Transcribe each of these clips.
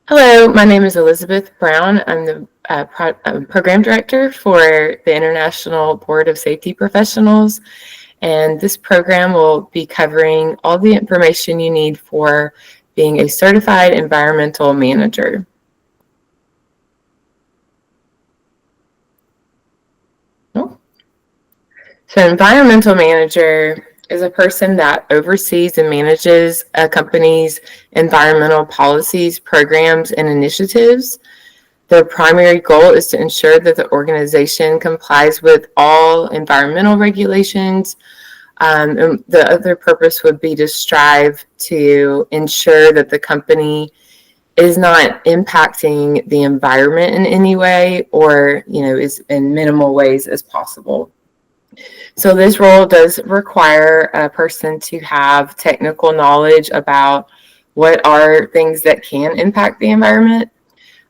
Hello, my name is Elizabeth Brown. I'm the program director for the International Board of Safety Professionals, and this program will be covering all the information you need for being a certified environmental manager. So, environmental manager is a person that oversees and manages a company's environmental policies, programs, and initiatives. Their primary goal is to ensure that the organization complies with all environmental regulations. And the other purpose would be to strive to ensure that the company is not impacting the environment in any way, or is in minimal ways as possible. So this role does require a person to have technical knowledge about what are things that can impact the environment.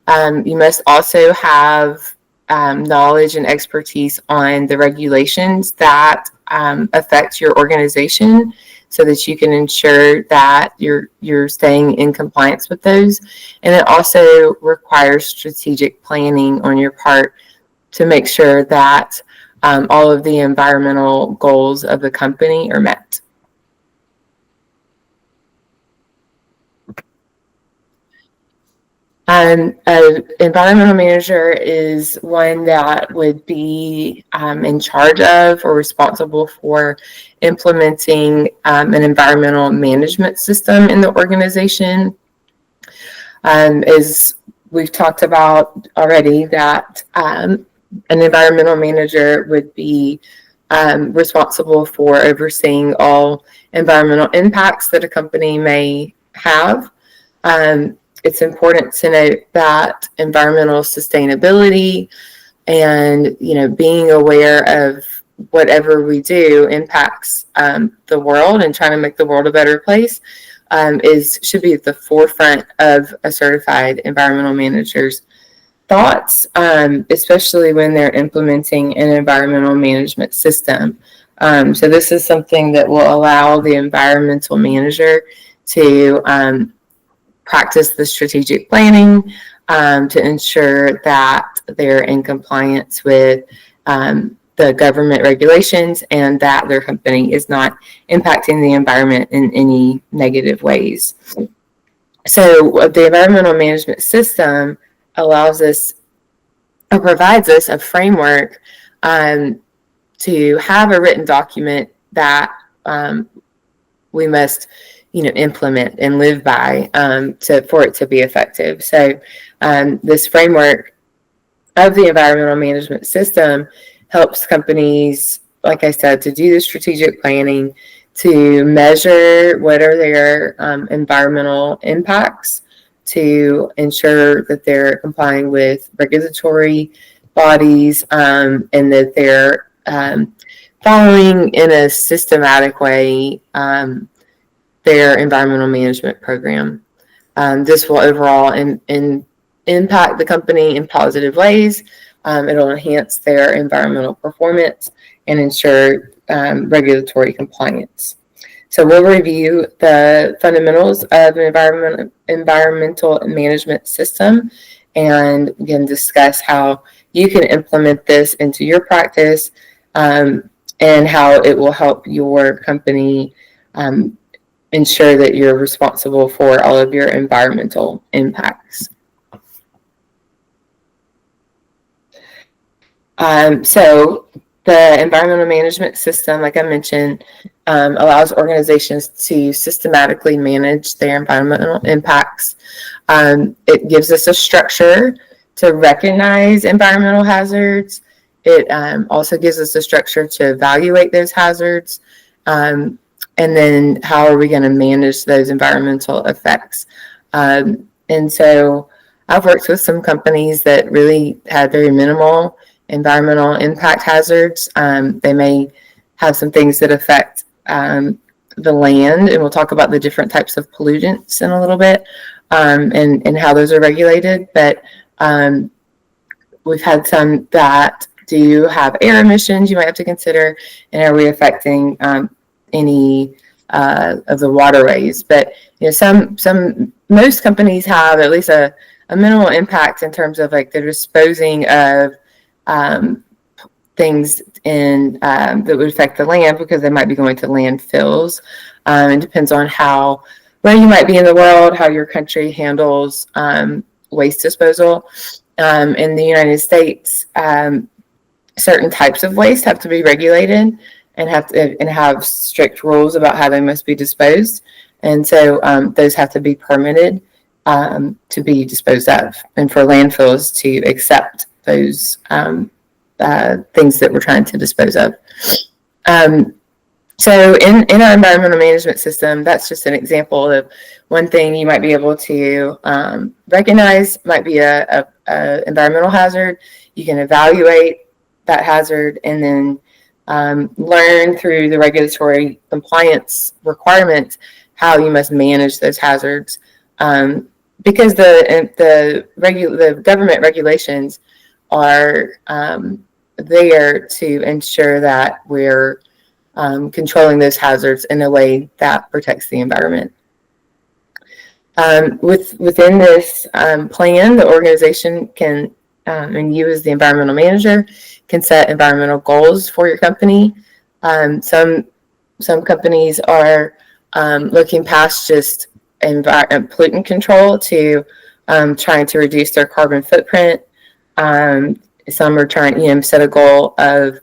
You must also have knowledge and expertise on the regulations that affect your organization, so that you can ensure that you're staying in compliance with those. And it also requires strategic planning on your part to make sure that all of the environmental goals of the company are met. An environmental manager is one that would be in charge of or responsible for implementing an environmental management system in the organization. As we've talked about already, that an environmental manager would be responsible for overseeing all environmental impacts that a company may have. It's important to note that environmental sustainability and being aware of whatever we do impacts the world, and trying to make the world a better place should be at the forefront of a certified environmental manager's thoughts, especially when they're implementing an environmental management system. So this is something that will allow the environmental manager to practice the strategic planning to ensure that they're in compliance with the government regulations, and that their company is not impacting the environment in any negative ways. So the environmental management system allows us or provides us a framework to have a written document that we must implement and live by for it to be effective. So this framework of the environmental management system helps companies, like I said, to do the strategic planning, to measure what are their environmental impacts, to ensure that they're complying with regulatory bodies, and that they're following in a systematic way their environmental management program. This will overall impact the company in positive ways. It'll enhance their environmental performance and ensure regulatory compliance. So we'll review the fundamentals of an environmental management system, and again discuss how you can implement this into your practice, and how it will help your company ensure that you're responsible for all of your environmental impacts. So the environmental management system, like I mentioned, allows organizations to systematically manage their environmental impacts. It gives us a structure to recognize environmental hazards. It also gives us a structure to evaluate those hazards. And then how are we going to manage those environmental effects? And so I've worked with some companies that really had very minimal environmental impact hazards. They may have some things that affect the land, and we'll talk about the different types of pollutants in a little bit, and how those are regulated. But we've had some that do have air emissions you might have to consider, and are we affecting any the waterways. But most companies have at least a minimal impact in terms of like they're disposing of things that would affect the land, because they might be going to landfills. It depends on where you might be in the world, how your country handles waste disposal. In the United States, certain types of waste have to be regulated and have strict rules about how they must be disposed. And so those have to be permitted to be disposed of, and for landfills to accept those things that we're trying to dispose of. So in our environmental management system, that's just an example of one thing you might be able to recognize might be a environmental hazard. You can evaluate that hazard and then learn through the regulatory compliance requirements how you must manage those hazards. Because the government regulations are there to ensure that we're controlling those hazards in a way that protects the environment. Within this plan, the organization can, and you as the environmental manager, can set environmental goals for your company. Some companies are looking past just pollutant control to trying to reduce their carbon footprint. Some are trying, set a goal of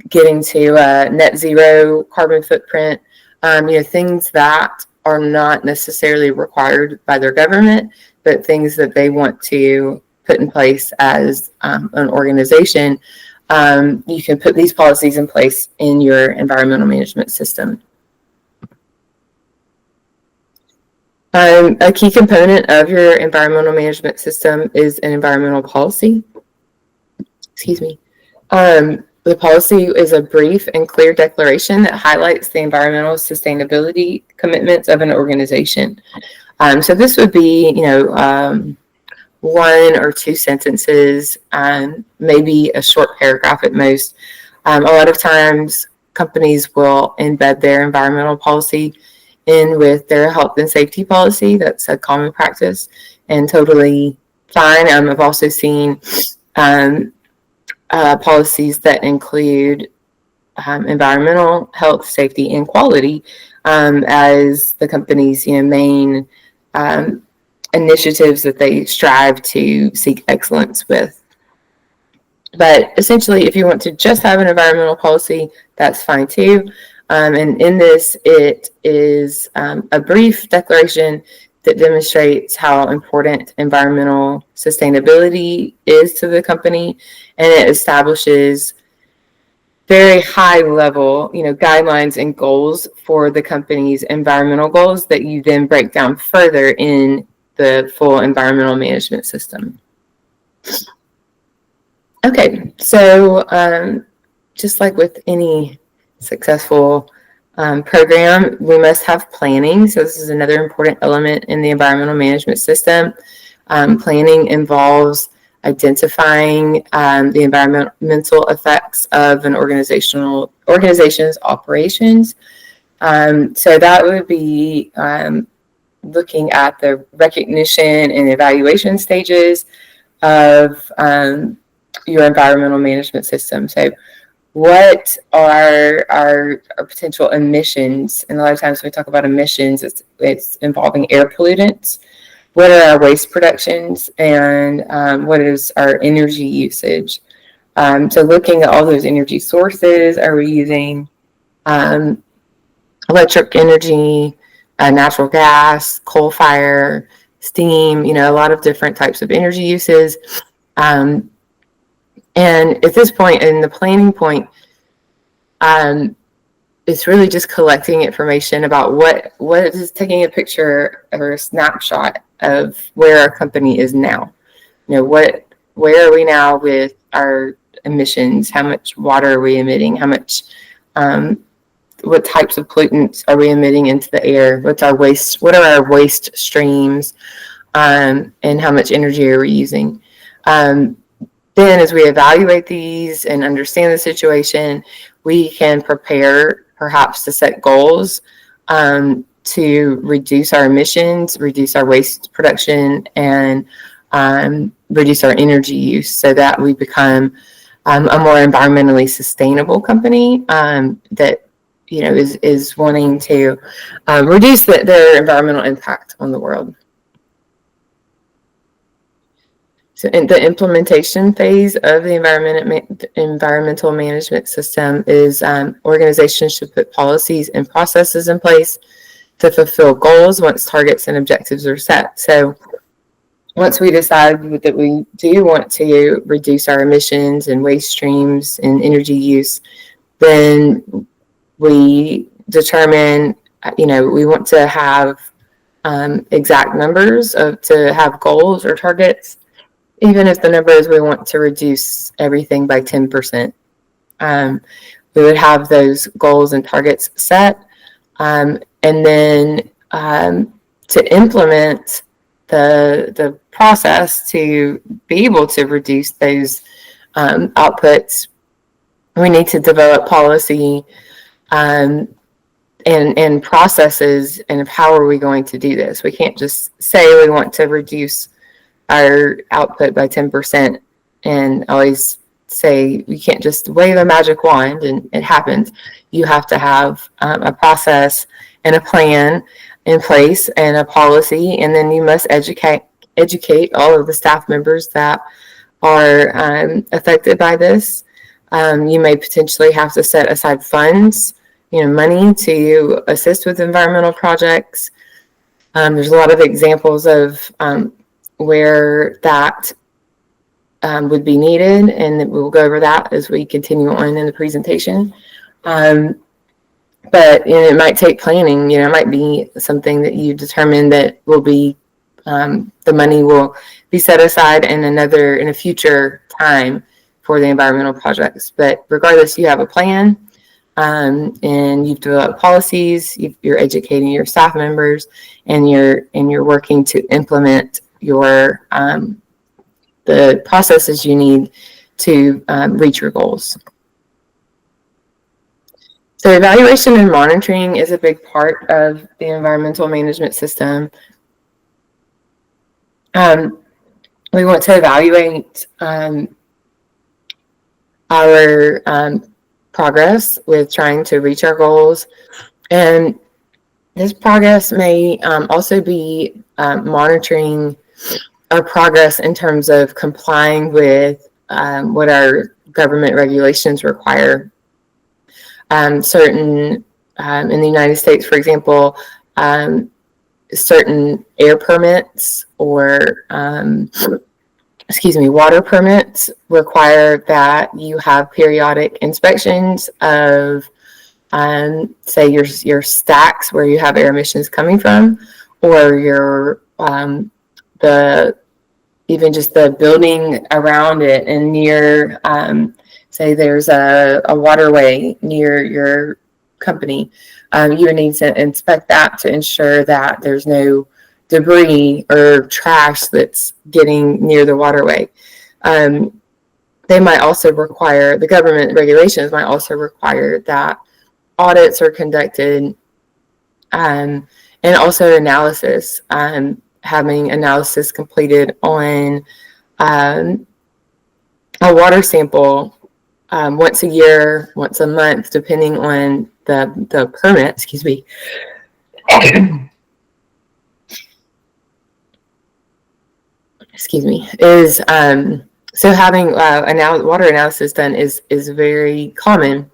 getting to a net zero carbon footprint. Things that are not necessarily required by their government, but things that they want to put in place as an organization. You can put these policies in place in your environmental management system. A key component of your environmental management system is an environmental policy. Excuse me. The policy is a brief and clear declaration that highlights the environmental sustainability commitments of an organization. So this would be, one or two sentences, maybe a short paragraph at most. A lot of times companies will embed their environmental policy in with their health and safety policy. That's a common practice and totally fine. I've also seen policies that include environmental, health, safety, and quality as the company's main initiatives that they strive to seek excellence with. But essentially, if you want to just have an environmental policy, that's fine too. And in this, it is a brief declaration that demonstrates how important environmental sustainability is to the company, and it establishes very high level, guidelines and goals for the company's environmental goals that you then break down further in the full environmental management system. Okay, so just like with any successful program, we must have planning. So this is another important element in the environmental management system. Planning involves identifying the environmental effects of an organization's operations. So that would be looking at the recognition and evaluation stages of your environmental management system. So what are our potential emissions? And a lot of times when we talk about emissions, it's involving air pollutants. What are our waste productions, and what is our energy usage? So looking at all those energy sources, are we using electric energy, natural gas, coal fire, steam, a lot of different types of energy uses. And at this point, in the planning point, it's really just collecting information about what is taking a picture or a snapshot of where our company is now. Where are we now with our emissions? How much water are we emitting? How much, what types of pollutants are we emitting into the air? What's our waste? What are our waste streams? And how much energy are we using? Then as we evaluate these and understand the situation, we can prepare perhaps to set goals to reduce our emissions, reduce our waste production, and reduce our energy use so that we become a more environmentally sustainable company that is wanting to reduce their environmental impact on the world. So in the implementation phase of the environmental management system is organizations should put policies and processes in place to fulfill goals once targets and objectives are set. So once we decide that we do want to reduce our emissions and waste streams and energy use, then we determine, we want to have exact numbers to have goals or targets. Even if the number is we want to reduce everything by 10%, we would have those goals and targets set. And then to implement the process to be able to reduce those outputs, we need to develop policy and processes, and how are we going to do this? We can't just say we want to reduce our output by 10% and always say you can't just wave a magic wand and it happens. You have to have a process and a plan in place and a policy, and then you must educate all of the staff members that are affected by this. You may potentially have to set aside funds, money to assist with environmental projects. There's a lot of examples of where that would be needed, and we'll go over that as we continue on in the presentation. But it might take planning. It might be something that you determine that will be the money will be set aside in a future time for the environmental projects. But regardless, you have a plan, and you've developed policies. You're educating your staff members, and you're working to implement your the processes you need to reach your goals. So evaluation and monitoring is a big part of the environmental management system. We want to evaluate our progress with trying to reach our goals, and this progress may also be monitoring our progress in terms of complying with what our government regulations require. Certain in the United States, for example, certain air permits or water permits require that you have periodic inspections of say your stacks where you have air emissions coming from, or your even just the building around it and near, say there's a waterway near your company. You need to inspect that to ensure that there's no debris or trash that's getting near the waterway. They might also require, the government regulations might also require that audits are conducted, and also analysis, having analysis completed on a water sample once a year, once a month, depending on the permit, is so having water analysis done is very common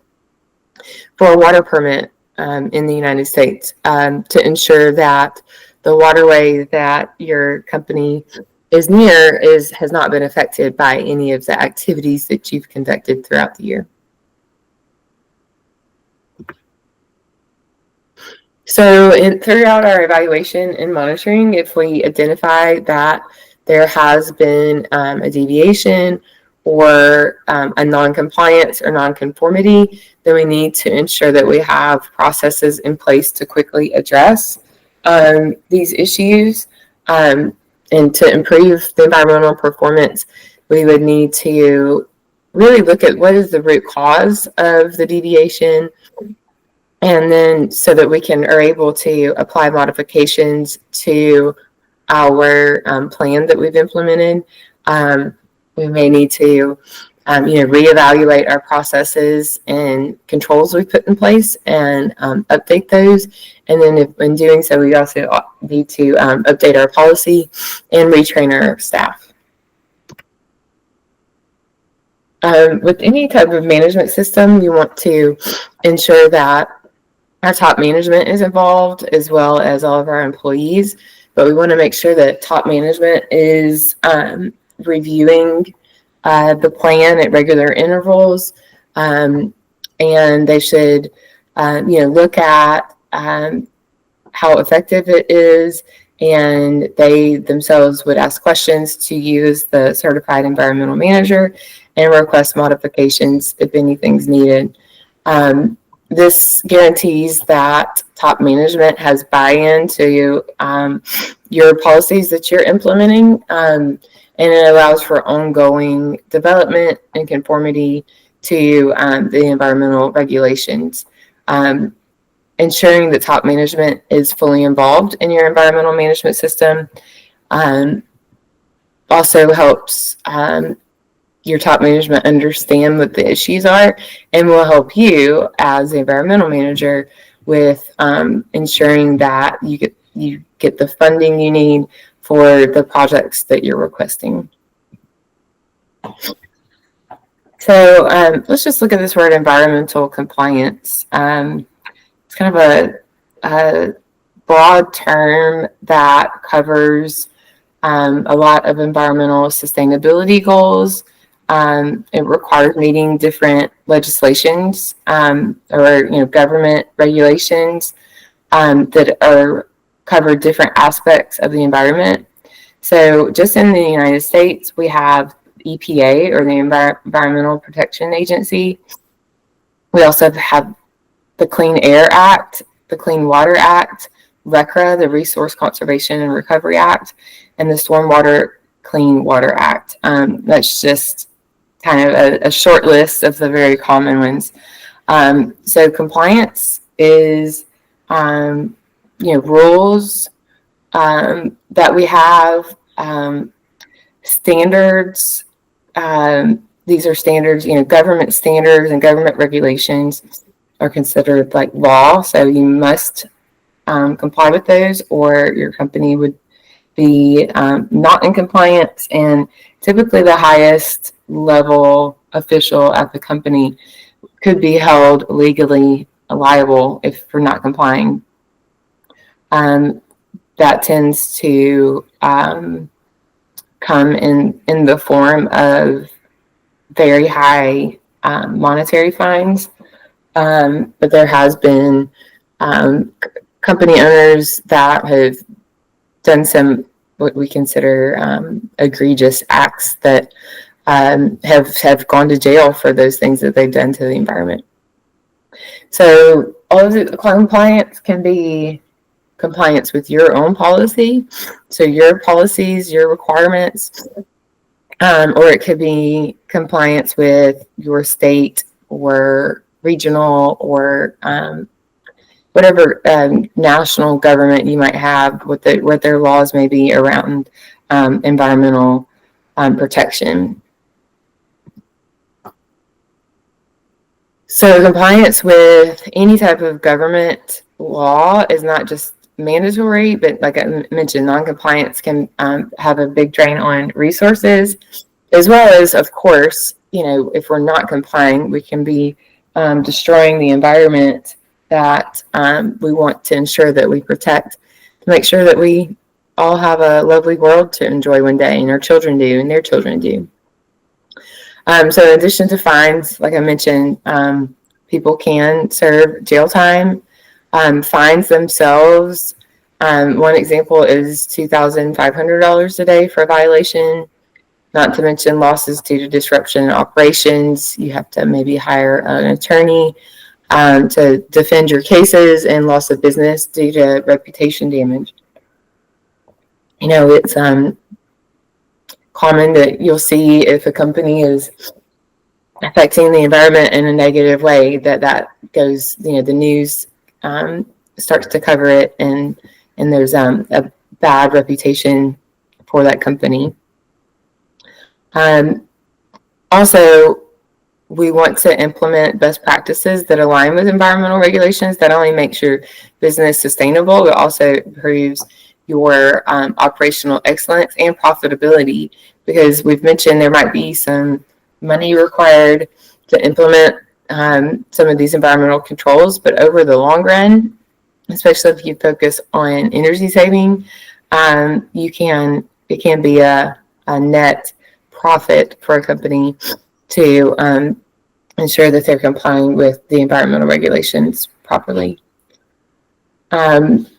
for a water permit in the United States, to ensure that the waterway that your company is near has not been affected by any of the activities that you've conducted throughout the year. So throughout our evaluation and monitoring, if we identify that there has been a deviation or a non-compliance or non-conformity, then we need to ensure that we have processes in place to quickly address these issues. And to improve the environmental performance, we would need to really look at what is the root cause of the deviation, And then so that we are able to apply modifications to our plan that we've implemented, we may need to reevaluate our processes and controls we put in place and update those. And then in doing so, we also need to update our policy and retrain our staff. With any type of management system, you want to ensure that our top management is involved as well as all of our employees. But we want to make sure that top management is reviewing the plan at regular intervals, and they should, look at how effective it is, and they themselves would ask questions to use the certified environmental manager and request modifications if anything's needed. This guarantees that top management has buy-in to your policies that you're implementing, and it allows for ongoing development and conformity to the environmental regulations. Ensuring that top management is fully involved in your environmental management system also helps your top management understand what the issues are, and will help you as the environmental manager with ensuring that you get the funding you need for the projects that you're requesting. So let's just look at this word environmental compliance. It's kind of a broad term that covers a lot of environmental sustainability goals. It requires meeting different legislations or government regulations that cover different aspects of the environment. So just in the United States, we have EPA, or the Environmental Protection Agency. We also have the Clean Air Act, the Clean Water Act, RCRA, the Resource Conservation and Recovery Act, and the Stormwater Clean Water Act. That's just kind of a short list of the very common ones. So compliance is, rules that we have, standards. These are standards, government standards and government regulations are considered like law. So you must comply with those, or your company would be not in compliance. And typically the highest level official at the company could be held legally liable if for not complying. That tends to come in the form of very high monetary fines. But there has been company owners that have done some what we consider egregious acts that have gone to jail for those things that they've done to the environment. So all of the compliance can be compliance with your own policy, so your policies, your requirements, or it could be compliance with your state or regional or whatever national government you might have, what their laws may be around environmental protection. So compliance with any type of government law is not just mandatory, but like I mentioned, non-compliance can have a big drain on resources, as well as, of course, if we're not complying, we can be destroying the environment that we want to ensure that we protect, to make sure that we all have a lovely world to enjoy one day, and our children do, and their children do. So in addition to fines, like I mentioned, people can serve jail time. Fines themselves, one example is $2,500 a day for a violation, not to mention losses due to disruption in operations. You have to maybe hire an attorney to defend your cases, and loss of business due to reputation damage. It's common that you'll see if a company is affecting the environment in a negative way, that goes, the news starts to cover it, and there's a bad reputation for that company. Also, we want to implement best practices that align with environmental regulations. That only makes your business sustainable, but also improves your operational excellence and profitability, because we've mentioned there might be some money required to implement some of these environmental controls, but over the long run, especially if you focus on energy saving, it can be a net profit for a company to ensure that they're complying with the environmental regulations properly. And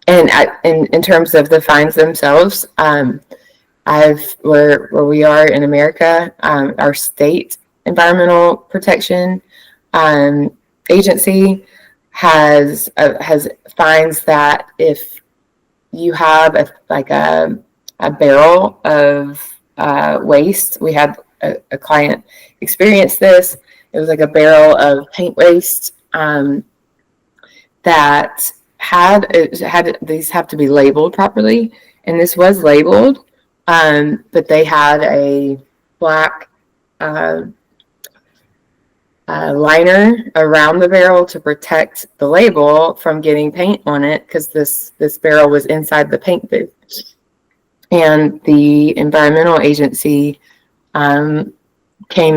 in terms of the fines themselves, where we are in America, our state environmental protection agency has fines that if you have a barrel of waste. We had a client experience this. It was like a barrel of paint waste that these have to be labeled properly, and this was labeled, but they had a black liner around the barrel to protect the label from getting paint on it, because this barrel was inside the paint booth. And the environmental agency came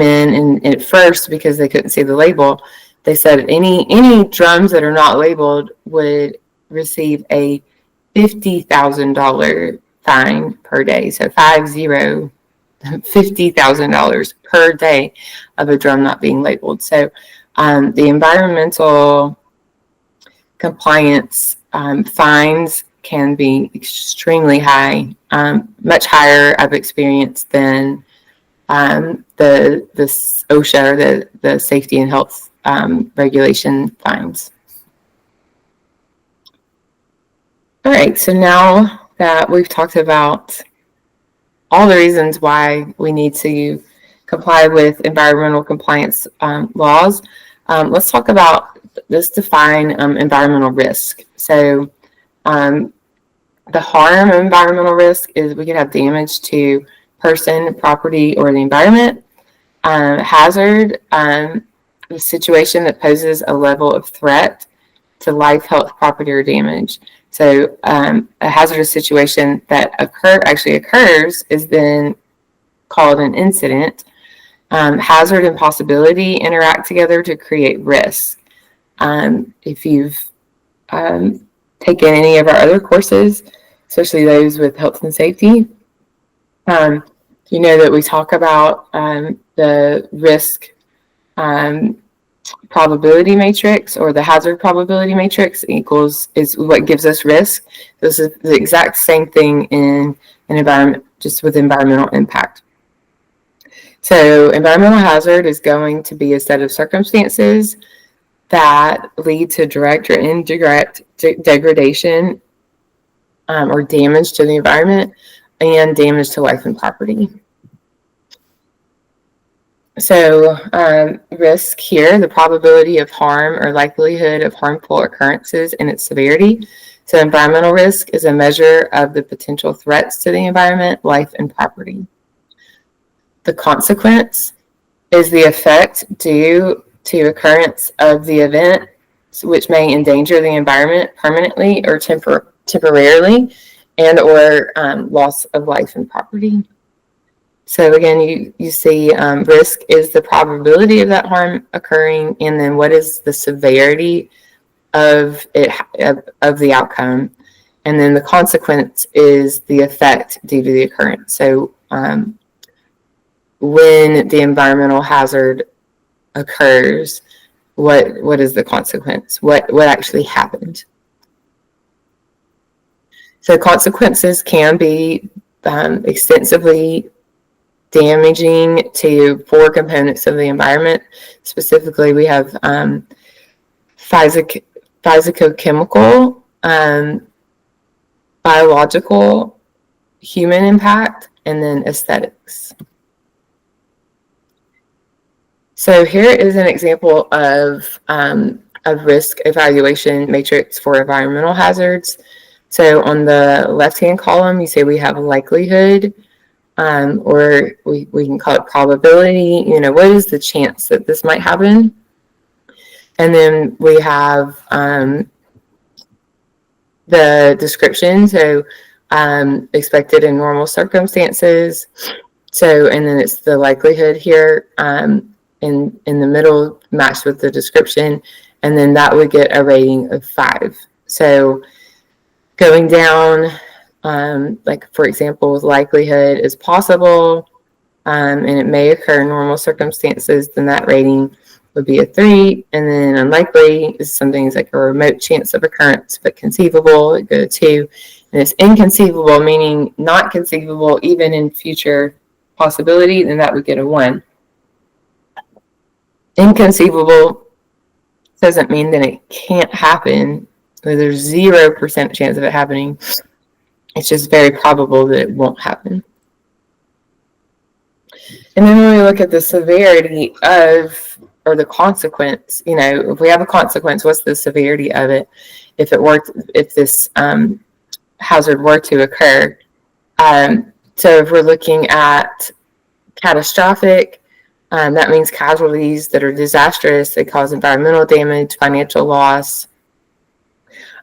in, and at first, because they couldn't see the label, they said any drums that are not labeled would receive a $50,000 fine per day. So $50,000 per day of a drum not being labeled. So the environmental compliance fines can be extremely high, much higher, I've experienced, than the OSHA, or the safety and health regulation fines. All right, so now that we've talked about all the reasons why we need to comply with environmental compliance laws, let's define environmental risk. So the harm of environmental risk is we could have damage to person, property, or the environment. Hazard, a situation that poses a level of threat to life, health, property, or damage. So a hazardous situation that actually occurs is then called an incident. Hazard and possibility interact together to create risk. If you've taken any of our other courses, especially those with health and safety, you know that we talk about the risk probability matrix, or the hazard probability matrix is what gives us risk. This is the exact same thing in an environment, just with environmental impact. So environmental hazard is going to be a set of circumstances that lead to direct or indirect degradation or damage to the environment and damage to life and property. So risk here, the probability of harm or likelihood of harmful occurrences and its severity. So environmental risk is a measure of the potential threats to the environment, life, and property. The consequence is the effect due to occurrence of the event, which may endanger the environment permanently or temporarily, and or loss of life and property. So again, you see risk is the probability of that harm occurring, and then what is the severity of the outcome, and then the consequence is the effect due to the occurrence. So when the environmental hazard occurs, what is the consequence? What actually happened? So consequences can be extensively damaging to 4 components of the environment. Specifically, we have physicochemical, biological, human impact, and then aesthetics. So here is an example of a risk evaluation matrix for environmental hazards. So on the left-hand column, you see we have likelihood, or we can call it probability. What is the chance that this might happen? And then we have the description, so expected in normal circumstances. So, and then it's the likelihood here in the middle matched with the description, and then that would get a rating of 5. So going down, like for example, likelihood is possible, and it may occur in normal circumstances, then that rating would be a 3. And then unlikely is something like a remote chance of occurrence, but conceivable, it goes to 2. And it's inconceivable, meaning not conceivable even in future possibility, then that would get a 1. Inconceivable doesn't mean that it can't happen. There's 0% chance of it happening. It's just very probable that it won't happen. And then when we look at the severity of, or the consequence, if we have a consequence, what's the severity of it if this hazard were to occur? So if we're looking at catastrophic, that means casualties that are disastrous, they cause environmental damage, financial loss,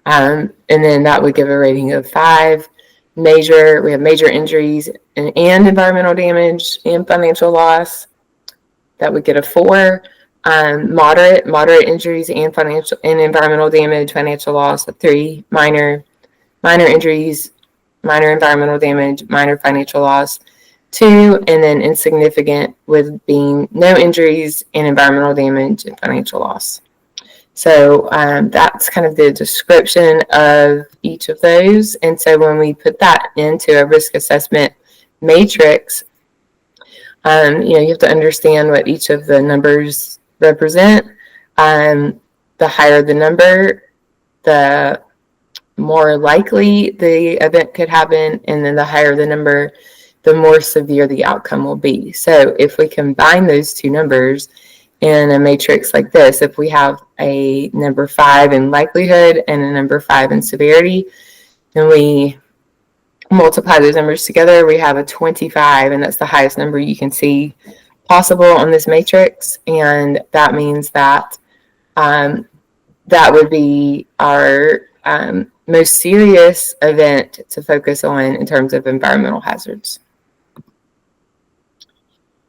and then that would give a rating of 5. Major, we have major injuries and environmental damage and financial loss, that would get a 4. Moderate injuries and environmental damage, financial loss, a 3. Minor injuries, minor environmental damage, minor financial loss, 2. And then insignificant with being no injuries and environmental damage and financial loss. So that's kind of the description of each of those. And so when we put that into a risk assessment matrix, you have to understand what each of the numbers represent. The higher the number, the more likely the event could happen, and then the higher the number, the more severe the outcome will be. So if we combine those two numbers in a matrix like this, if we have a number 5 in likelihood and a number 5 in severity, then we multiply those numbers together, we have a 25, and that's the highest number you can see possible on this matrix. And that means that that would be our most serious event to focus on in terms of environmental hazards.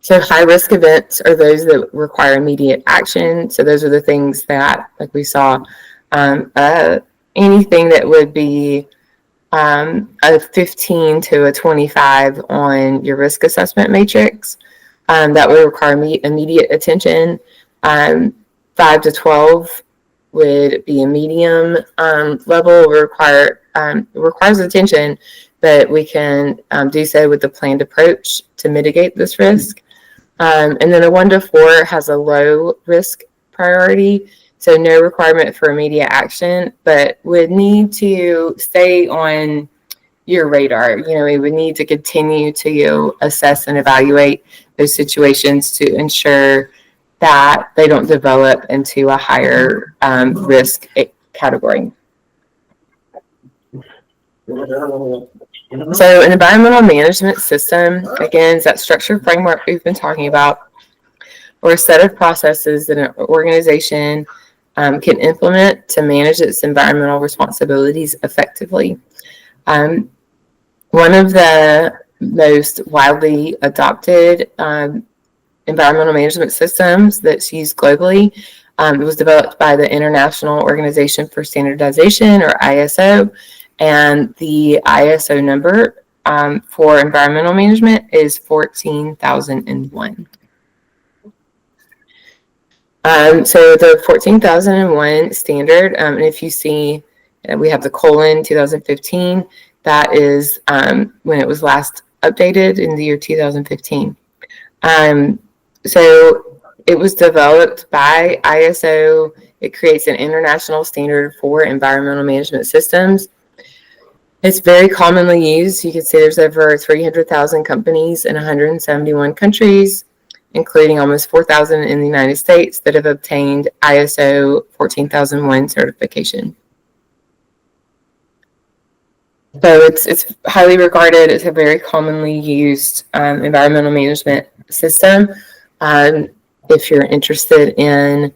So high-risk events are those that require immediate action. So those are the things that, like we saw, anything that would be a 15 to a 25 on your risk assessment matrix, that would require immediate attention. 5 to 12 would be a medium level, requires attention, but we can do so with a planned approach to mitigate this risk. And then a 1 to 4 has a low risk priority, so no requirement for immediate action, but would need to stay on your radar. We would need to continue to assess and evaluate those situations to ensure that they don't develop into a higher risk category. So an environmental management system, again, is that structured framework we've been talking about, or a set of processes that an organization can implement to manage its environmental responsibilities effectively. One of the most widely adopted environmental management systems that's used globally was developed by the International Organization for Standardization, or ISO. And the ISO number for environmental management is 14001. So the 14001 standard, and if you see, we have the colon 2015, that is when it was last updated in the year 2015. So it was developed by ISO. It creates an international standard for environmental management systems. It's very commonly used. You can see there's over 300,000 companies in 171 countries. including almost 4,000 in the United States that have obtained ISO 14001 certification. So it's highly regarded. It's a very commonly used environmental management system. If you're interested in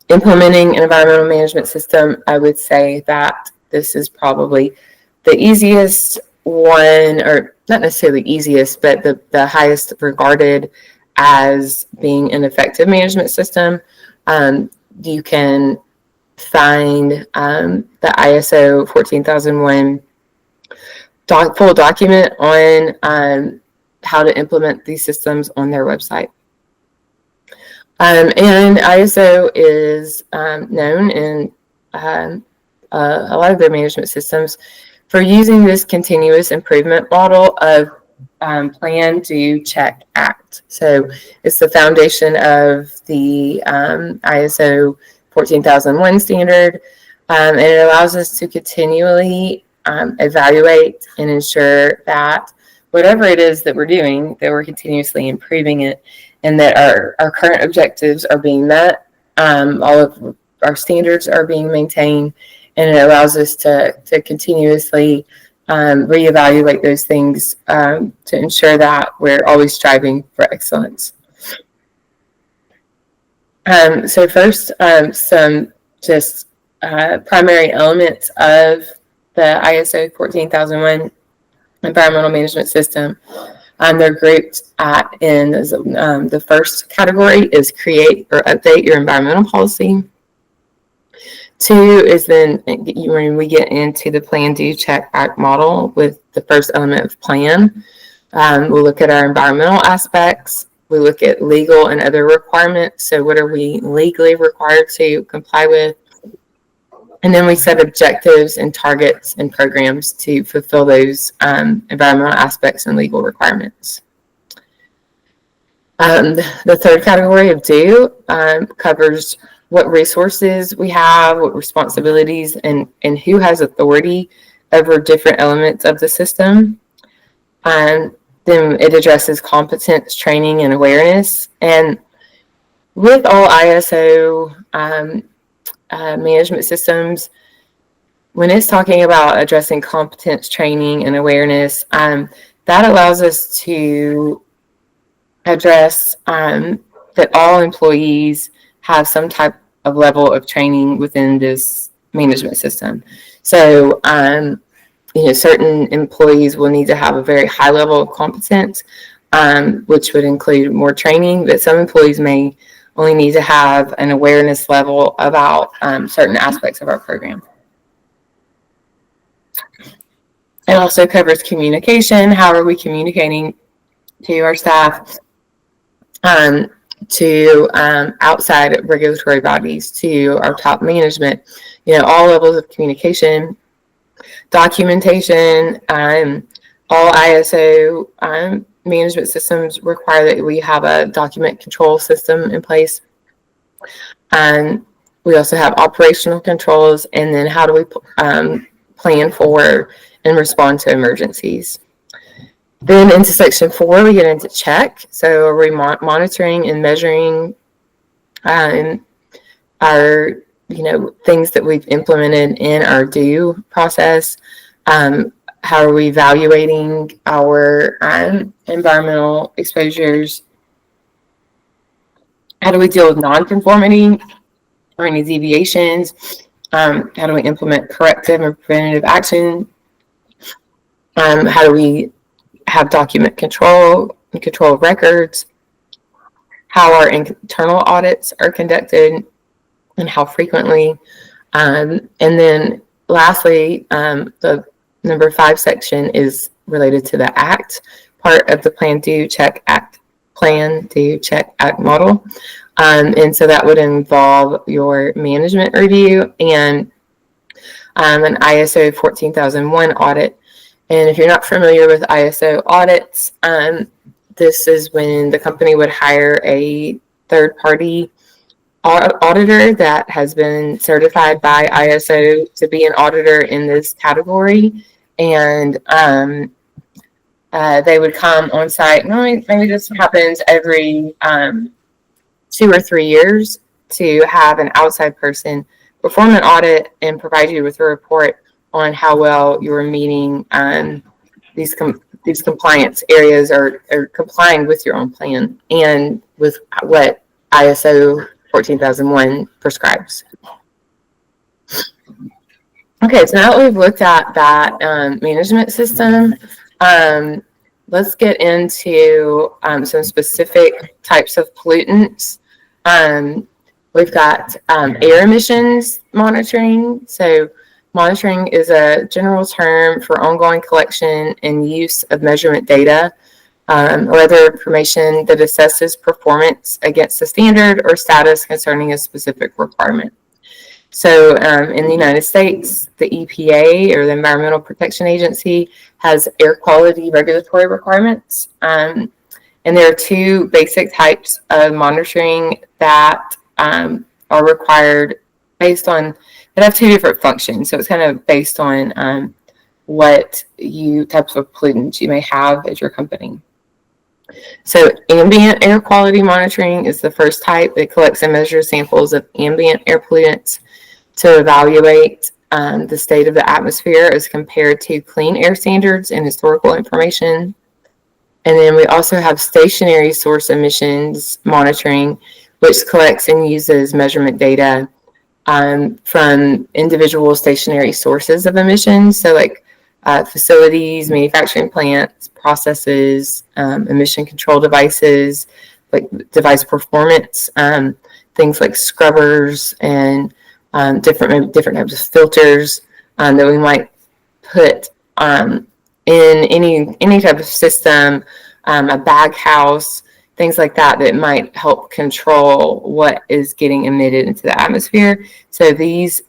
implementing an environmental management system, I would say that this is probably the easiest one, or not necessarily easiest, but the highest regarded as being an effective management system. You can find the ISO 14001 full document on how to implement these systems on their website. And ISO is known in a lot of their management systems for using this continuous improvement model of plan, do, check, act. So it's the foundation of the ISO 14001 standard, and it allows us to continually evaluate and ensure that whatever it is that we're doing, that we're continuously improving it, and that our current objectives are being met, all of our standards are being maintained, and it allows us to continuously reevaluate those things to ensure that we're always striving for excellence. So first, some just primary elements of the ISO 14001 environmental management system. They're grouped in the first category is create or update your environmental policy. 2 is then when we get into the plan, do, check, act model with the first element of plan. We'll look at our environmental aspects. We look at legal and other requirements. So what are we legally required to comply with? And then we set objectives and targets and programs to fulfill those environmental aspects and legal requirements. The third category of do covers what resources we have, what responsibilities, and who has authority over different elements of the system. Then it addresses competence, training, and awareness. And with all ISO management systems, when it's talking about addressing competence, training, and awareness, that allows us to address that all employees have some type of level of training within this management system. So, certain employees will need to have a very high level of competence, which would include more training, but some employees may only need to have an awareness level about certain aspects of our program. It also covers communication. How are we communicating to our staff, to outside regulatory bodies, to our top management, all levels of communication, documentation. All ISO management systems require that we have a document control system in place. And we also have operational controls, and then how do we plan for and respond to emergencies. Then into section 4, we get into check. So are we monitoring and measuring our things that we've implemented in our do process? How are we evaluating our environmental exposures? How do we deal with non-conformity or any deviations? How do we implement corrective and preventative action? How do we have document control and control of records? How our internal audits are conducted and how frequently? And then lastly, the number 5 section is related to the ACT part of the plan, do, check, act, plan, do, check, act model. And so that would involve your management review and an ISO 14001 audit. And if you're not familiar with ISO audits, this is when the company would hire a third-party auditor that has been certified by ISO to be an auditor in this category. And they would come on site. Maybe this happens every 2 or 3 years to have an outside person perform an audit and provide you with a report on how well you are meeting these compliance areas or complying with your own plan and with what ISO 14001 prescribes. Okay, so now that we've looked at that management system, let's get into some specific types of pollutants. We've got air emissions monitoring. So monitoring is a general term for ongoing collection and use of measurement data or other information that assesses performance against a standard or status concerning a specific requirement. So in the United States, the EPA, or the Environmental Protection Agency, has air quality regulatory requirements. And there are two basic types of monitoring that are required based on, that have two different functions. So it's kind of based on what types of pollutants you may have at your company. So ambient air quality monitoring is the first type. It collects and measures samples of ambient air pollutants to evaluate the state of the atmosphere as compared to clean air standards and historical information. And then we also have stationary source emissions monitoring, which collects and uses measurement data from individual stationary sources of emissions. So like facilities, manufacturing plants, processes, emission control devices, like device performance, things like scrubbers and different types of filters that we might put in any type of system, a bag house, things like that might help control what is getting emitted into the atmosphere. So these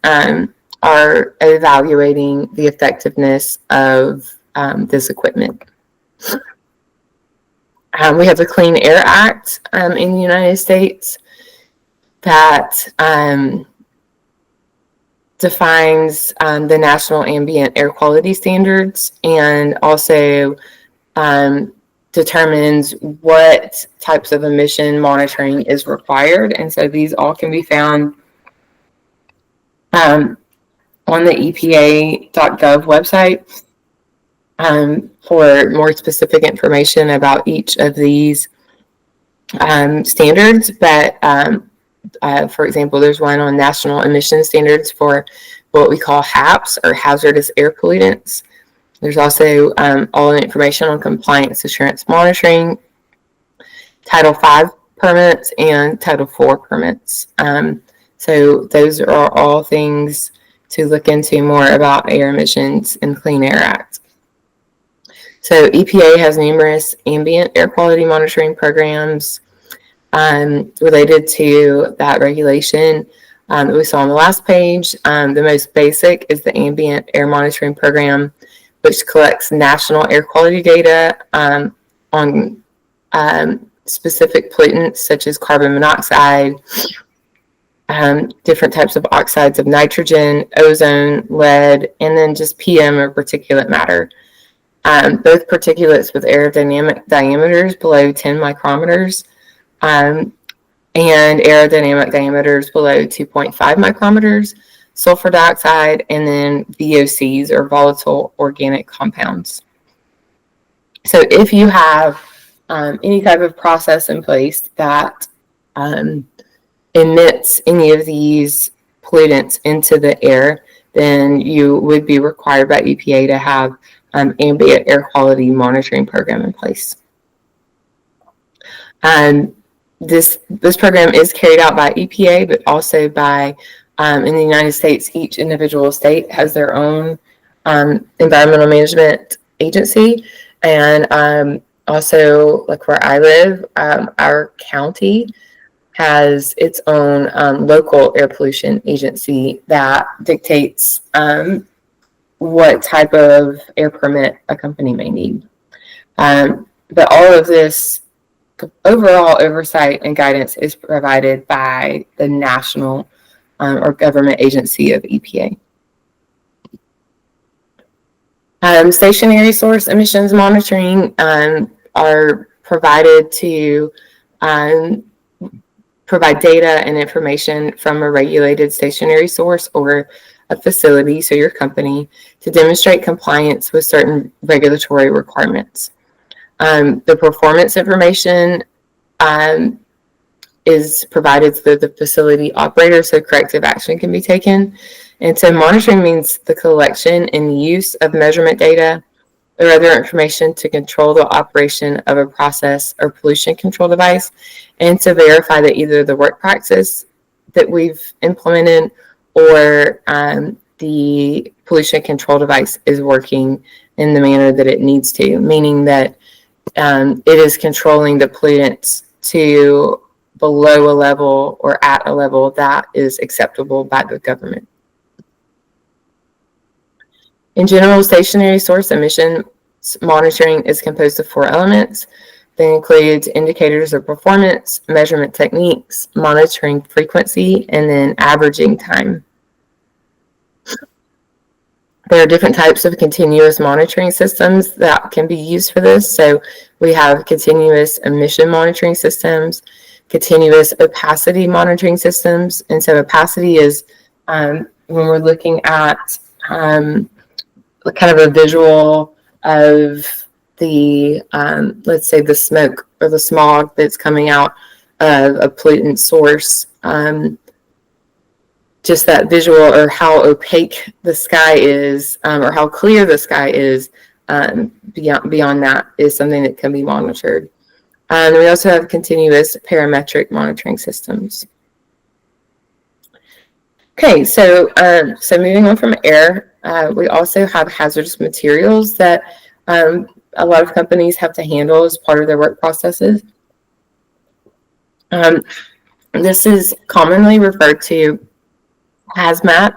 are evaluating the effectiveness of this equipment. We have the Clean Air Act in the United States that defines the national ambient air quality standards and also determines what types of emission monitoring is required. And so these all can be found on the EPA.gov website for more specific information about each of these standards. But for example, there's one on national emission standards for what we call HAPs, or hazardous air pollutants. There's also all the information on compliance assurance monitoring, Title V permits, and Title IV permits. So those are all things to look into more about air emissions and Clean Air Act. So EPA has numerous ambient air quality monitoring programs related to that regulation that we saw on the last page. The most basic is the Ambient Air Monitoring Program, which collects national air quality data on specific pollutants such as carbon monoxide, different types of oxides of nitrogen, ozone, lead, and then just PM or particulate matter. Both particulates with aerodynamic diameters below 10 micrometers and aerodynamic diameters below 2.5 micrometers, sulfur dioxide, and then VOCs, or volatile organic compounds. So if you have any type of process in place that emits any of these pollutants into the air, then you would be required by EPA to have ambient air quality monitoring program in place. This program is carried out by EPA, but also by, in the United States, each individual state has their own environmental management agency. And also, like where I live, our county has its own local air pollution agency that dictates what type of air permit a company may need. But all of this overall oversight and guidance is provided by the national or government agency of EPA. Stationary source emissions monitoring are provided to provide data and information from a regulated stationary source or a facility, so your company, to demonstrate compliance with certain regulatory requirements. The performance information is provided to the facility operator so corrective action can be taken. And so monitoring means the collection and use of measurement data or other information to control the operation of a process or pollution control device, and to verify that either the work practice that we've implemented or the pollution control device is working in the manner that it needs to, meaning that it is controlling the pollutants to below a level or at a level that is acceptable by the government. In general, stationary source emission monitoring is composed of 4 elements. That includes indicators of performance, measurement techniques, monitoring frequency, and then averaging time. There are different types of continuous monitoring systems that can be used for this. So we have continuous emission monitoring systems, continuous opacity monitoring systems. And so opacity is when we're looking at kind of a visual of the, let's say, the smoke or the smog that's coming out of a pollutant source. Just that visual, or how opaque the sky is, or how clear the sky is, beyond that is something that can be monitored. And we also have continuous parametric monitoring systems. Okay, so moving on from air, we also have hazardous materials that a lot of companies have to handle as part of their work processes. This is commonly referred to hazmat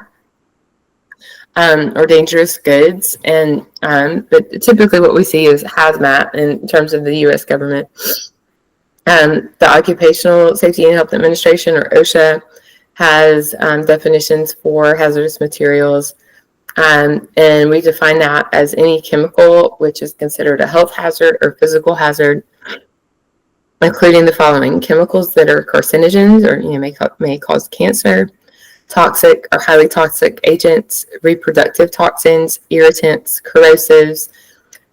or dangerous goods, and but typically what we see is hazmat in terms of the U.S. government. The Occupational Safety and Health Administration, or OSHA, has definitions for hazardous materials, and we define that as any chemical which is considered a health hazard or physical hazard, including the following: chemicals that are carcinogens or may cause cancer, toxic or highly toxic agents, reproductive toxins, irritants, corrosives,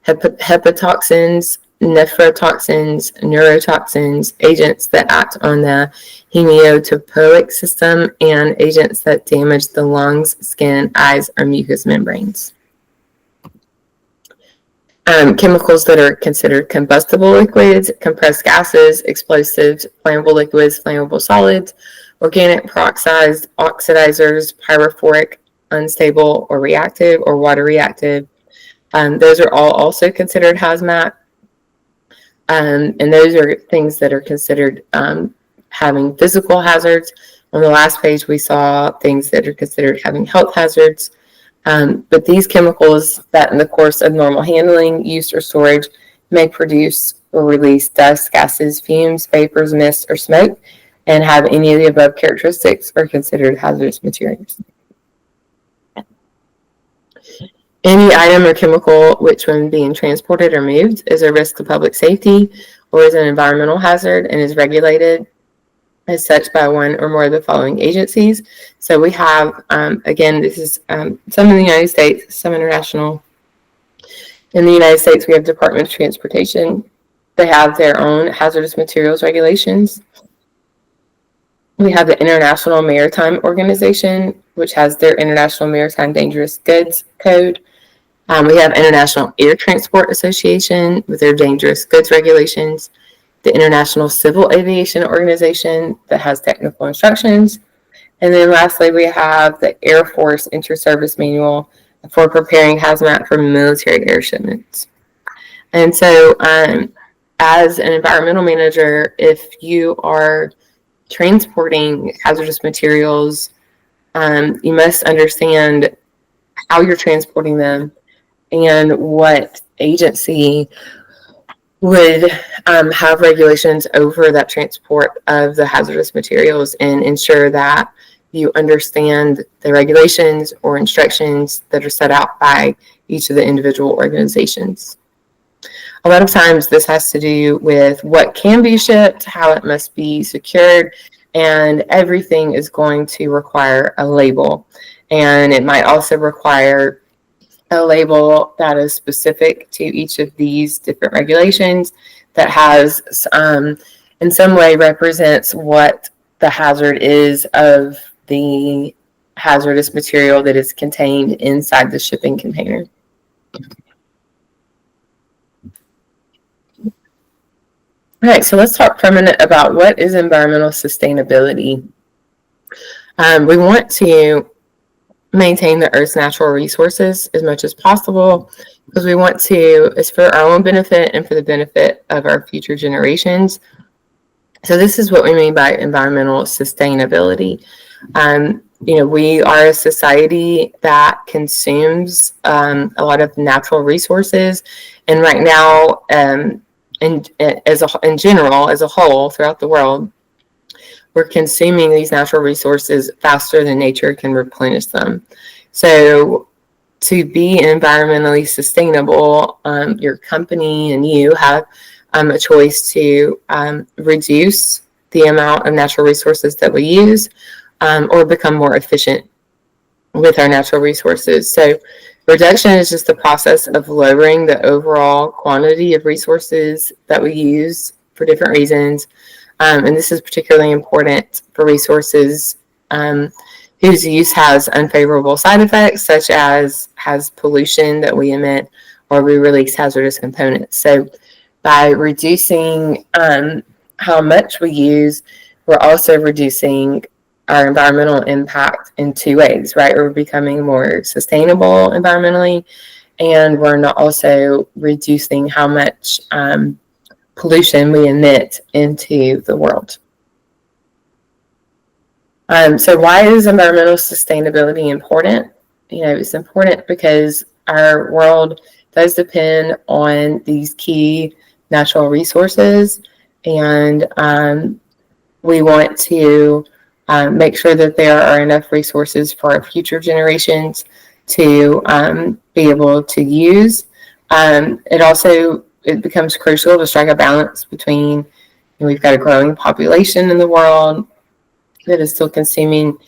hepatotoxins, nephrotoxins, neurotoxins, agents that act on the hematopoietic system, and agents that damage the lungs, skin, eyes, or mucous membranes. Chemicals that are considered combustible liquids, compressed gases, explosives, flammable liquids, flammable solids, organic peroxides, oxidizers, pyrophoric, unstable or reactive or water reactive. Those are all also considered hazmat. And those are things that are considered having physical hazards. On the last page, we saw things that are considered having health hazards. But these chemicals that in the course of normal handling, use, or storage may produce or release dust, gases, fumes, vapors, mist, or smoke, and have any of the above characteristics are considered hazardous materials. Any item or chemical which, when being transported or moved, is a risk to public safety or is an environmental hazard and is regulated as such by one or more of the following agencies. So we have, again, this is some in the United States, some international. In the United States, we have Department of Transportation. They have their own hazardous materials regulations. We have the International Maritime Organization, which has their International Maritime Dangerous Goods Code. We have International Air Transport Association with their dangerous goods regulations. The International Civil Aviation Organization that has technical instructions. And then lastly, we have the Air Force Inter-Service Manual for preparing hazmat for military air shipments. And so as an environmental manager, if you are transporting hazardous materials, you must understand how you're transporting them and what agency would have regulations over that transport of the hazardous materials, and ensure that you understand the regulations or instructions that are set out by each of the individual organizations. A lot of times this has to do with what can be shipped, how it must be secured, and everything is going to require a label. And it might also require a label that is specific to each of these different regulations that has in some way represents what the hazard is of the hazardous material that is contained inside the shipping container. All right, so let's talk for a minute about what is environmental sustainability. We want to maintain the Earth's natural resources as much as possible because we want to, it's for our own benefit and for the benefit of our future generations. So this is what we mean by environmental sustainability. We are a society that consumes a lot of natural resources, and right now, in general, as a whole, throughout the world, we're consuming these natural resources faster than nature can replenish them. So to be environmentally sustainable, your company and you have a choice to reduce the amount of natural resources that we use or become more efficient with our natural resources. So reduction is just the process of lowering the overall quantity of resources that we use for different reasons. And this is particularly important for resources whose use has unfavorable side effects, such as has pollution that we emit or we release hazardous components. So by reducing how much we use, we're also reducing our environmental impact in two ways, right? We're becoming more sustainable environmentally, and we're not also reducing how much pollution we emit into the world. So why is environmental sustainability important? It's important because our world does depend on these key natural resources, and we want to make sure that there are enough resources for our future generations to be able to use. It becomes crucial to strike a balance between, we've got a growing population in the world that is still consuming,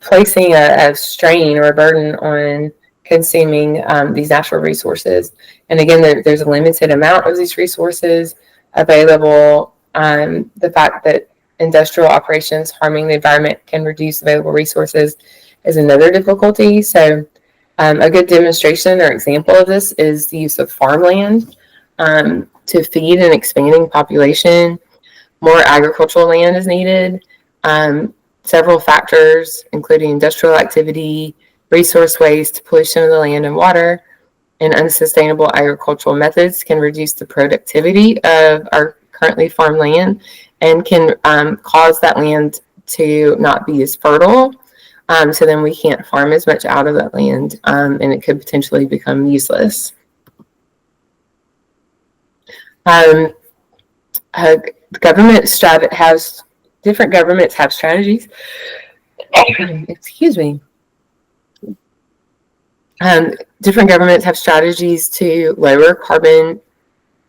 placing a strain or a burden on consuming these natural resources. And again, there's a limited amount of these resources available. The fact that industrial operations harming the environment can reduce available resources is another difficulty. So a good demonstration or example of this is the use of farmland to feed an expanding population. More agricultural land is needed. Several factors, including industrial activity, resource waste, pollution of the land and water, and unsustainable agricultural methods can reduce the productivity of our currently farmed land and can cause that land to not be as fertile. So then we can't farm as much out of that land, and it could potentially become useless. Different governments have strategies. Excuse me. Different governments have strategies to lower carbon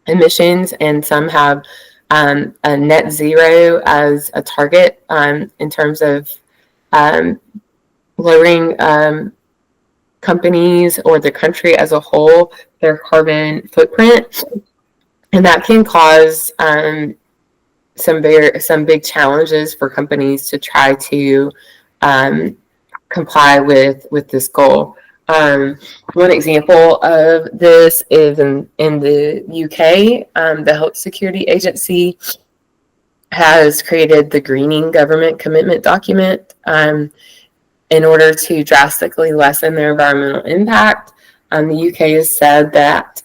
emissions, and some have a net zero as a target in terms of lowering companies or the country as a whole, their carbon footprint. And that can cause some big challenges for companies to try to comply with this goal. One example of this is in the UK, the Health Security Agency has created the Greening Government Commitment document in order to drastically lessen their environmental impact. The UK has said that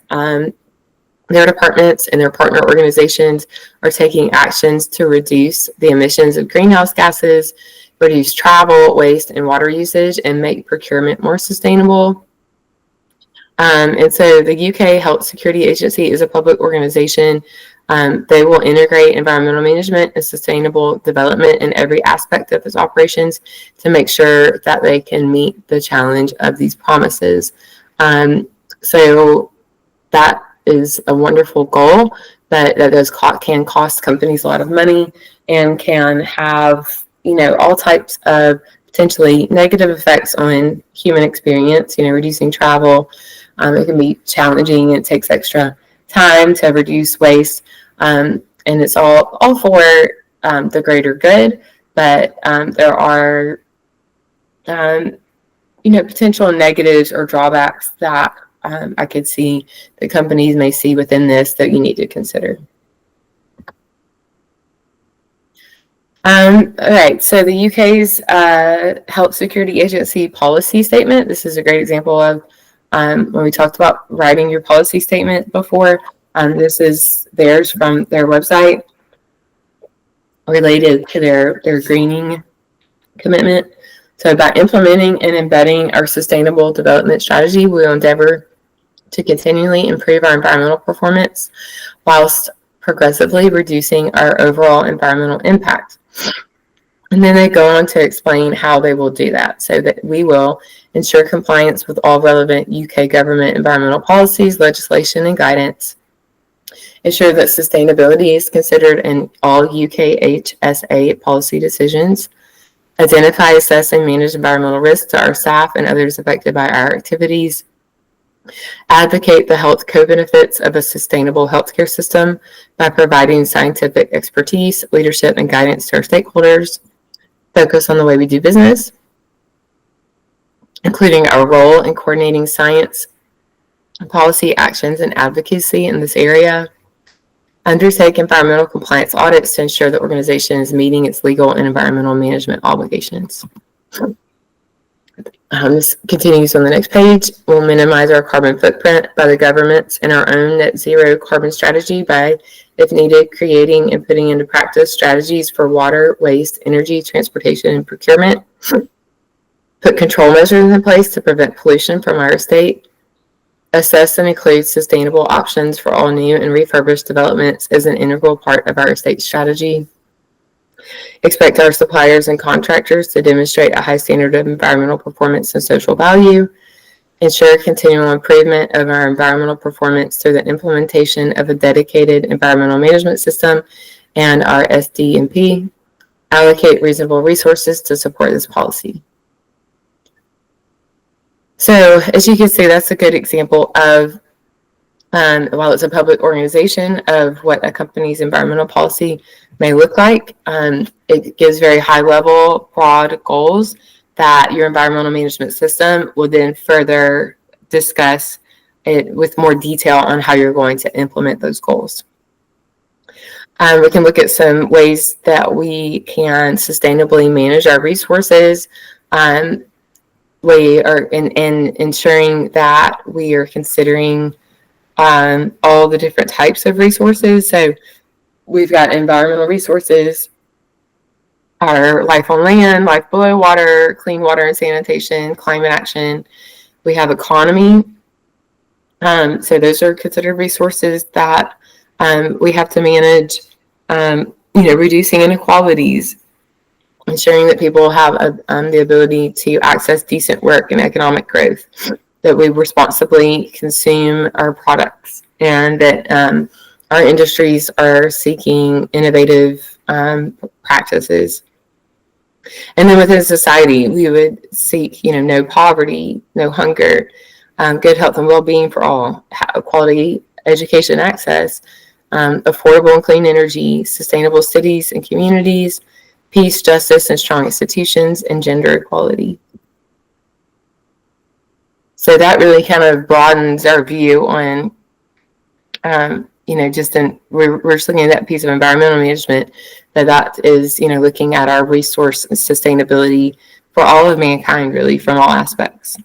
their departments and their partner organizations are taking actions to reduce the emissions of greenhouse gases, reduce travel, waste, and water usage, and make procurement more sustainable. And so the UK Health Security Agency is a public organization. They will integrate environmental management and sustainable development in every aspect of its operations to make sure that they can meet the challenge of these promises. So that is a wonderful goal, but that can cost companies a lot of money and can have, all types of potentially negative effects on human experience, reducing travel. It can be challenging. It takes extra time to reduce waste. And it's all for the greater good, but there are, potential negatives or drawbacks that I could see that companies may see within this that you need to consider. All right, so the UK's Health Security Agency policy statement. This is a great example of when we talked about writing your policy statement before. This is theirs from their website related to their greening commitment. So by implementing and embedding our sustainable development strategy, we will endeavor to continually improve our environmental performance whilst progressively reducing our overall environmental impact. And then they go on to explain how they will do that, so that we will ensure compliance with all relevant UK government environmental policies, legislation, and guidance, ensure that sustainability is considered in all UK HSA policy decisions, identify, assess, and manage environmental risks to our staff and others affected by our activities, advocate the health co-benefits of a sustainable healthcare system by providing scientific expertise, leadership, and guidance to our stakeholders, focus on the way we do business, including our role in coordinating science, policy actions, and advocacy in this area, undertake environmental compliance audits to ensure the organization is meeting its legal and environmental management obligations. This continues on the next page. We'll minimize our carbon footprint by the government's and our own net zero carbon strategy by, if needed, creating and putting into practice strategies for water, waste, energy, transportation, and procurement. Put control measures in place to prevent pollution from our estate. Assess and include sustainable options for all new and refurbished developments as an integral part of our estate strategy. Expect our suppliers and contractors to demonstrate a high standard of environmental performance and social value. Ensure continual improvement of our environmental performance through the implementation of a dedicated environmental management system and our SDMP. Allocate reasonable resources to support this policy. So as you can see, that's a good example of, while it's a public organization, of what a company's environmental policy may look like. It gives very high level, broad goals that your environmental management system will then further discuss it with more detail on how you're going to implement those goals. We can look at some ways that we can sustainably manage our resources. We are in ensuring that we are considering all the different types of resources. So we've got environmental resources, our life on land, life below water, clean water and sanitation, climate action. We have economy. So those are considered resources that we have to manage, reducing inequalities, ensuring that people have the ability to access decent work and economic growth, that we responsibly consume our products, and that our industries are seeking innovative practices. And then within society, we would seek, no poverty, no hunger, good health and well-being for all, quality education access, affordable and clean energy, sustainable cities and communities, peace, justice, and strong institutions, and gender equality. So that really kind of broadens our view on, we're just looking at that piece of environmental management, that is, looking at our resource and sustainability for all of mankind, really, from all aspects.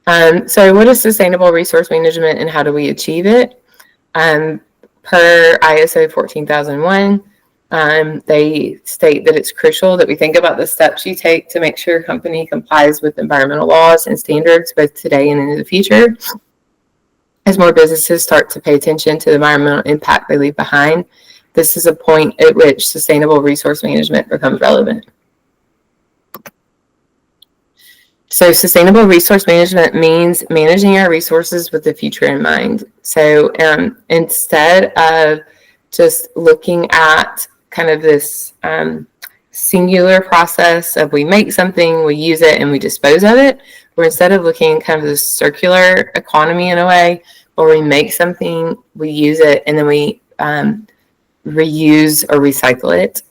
So what is sustainable resource management and how do we achieve it? Per ISO 14001, They state that it's crucial that we think about the steps you take to make sure your company complies with environmental laws and standards both today and into the future. As more businesses start to pay attention to the environmental impact they leave behind, this is a point at which sustainable resource management becomes relevant. So sustainable resource management means managing our resources with the future in mind. So instead of just looking at kind of this singular process of we make something, we use it, and we dispose of it, where instead of looking at kind of this circular economy in a way, where we make something, we use it, and then we reuse or recycle it.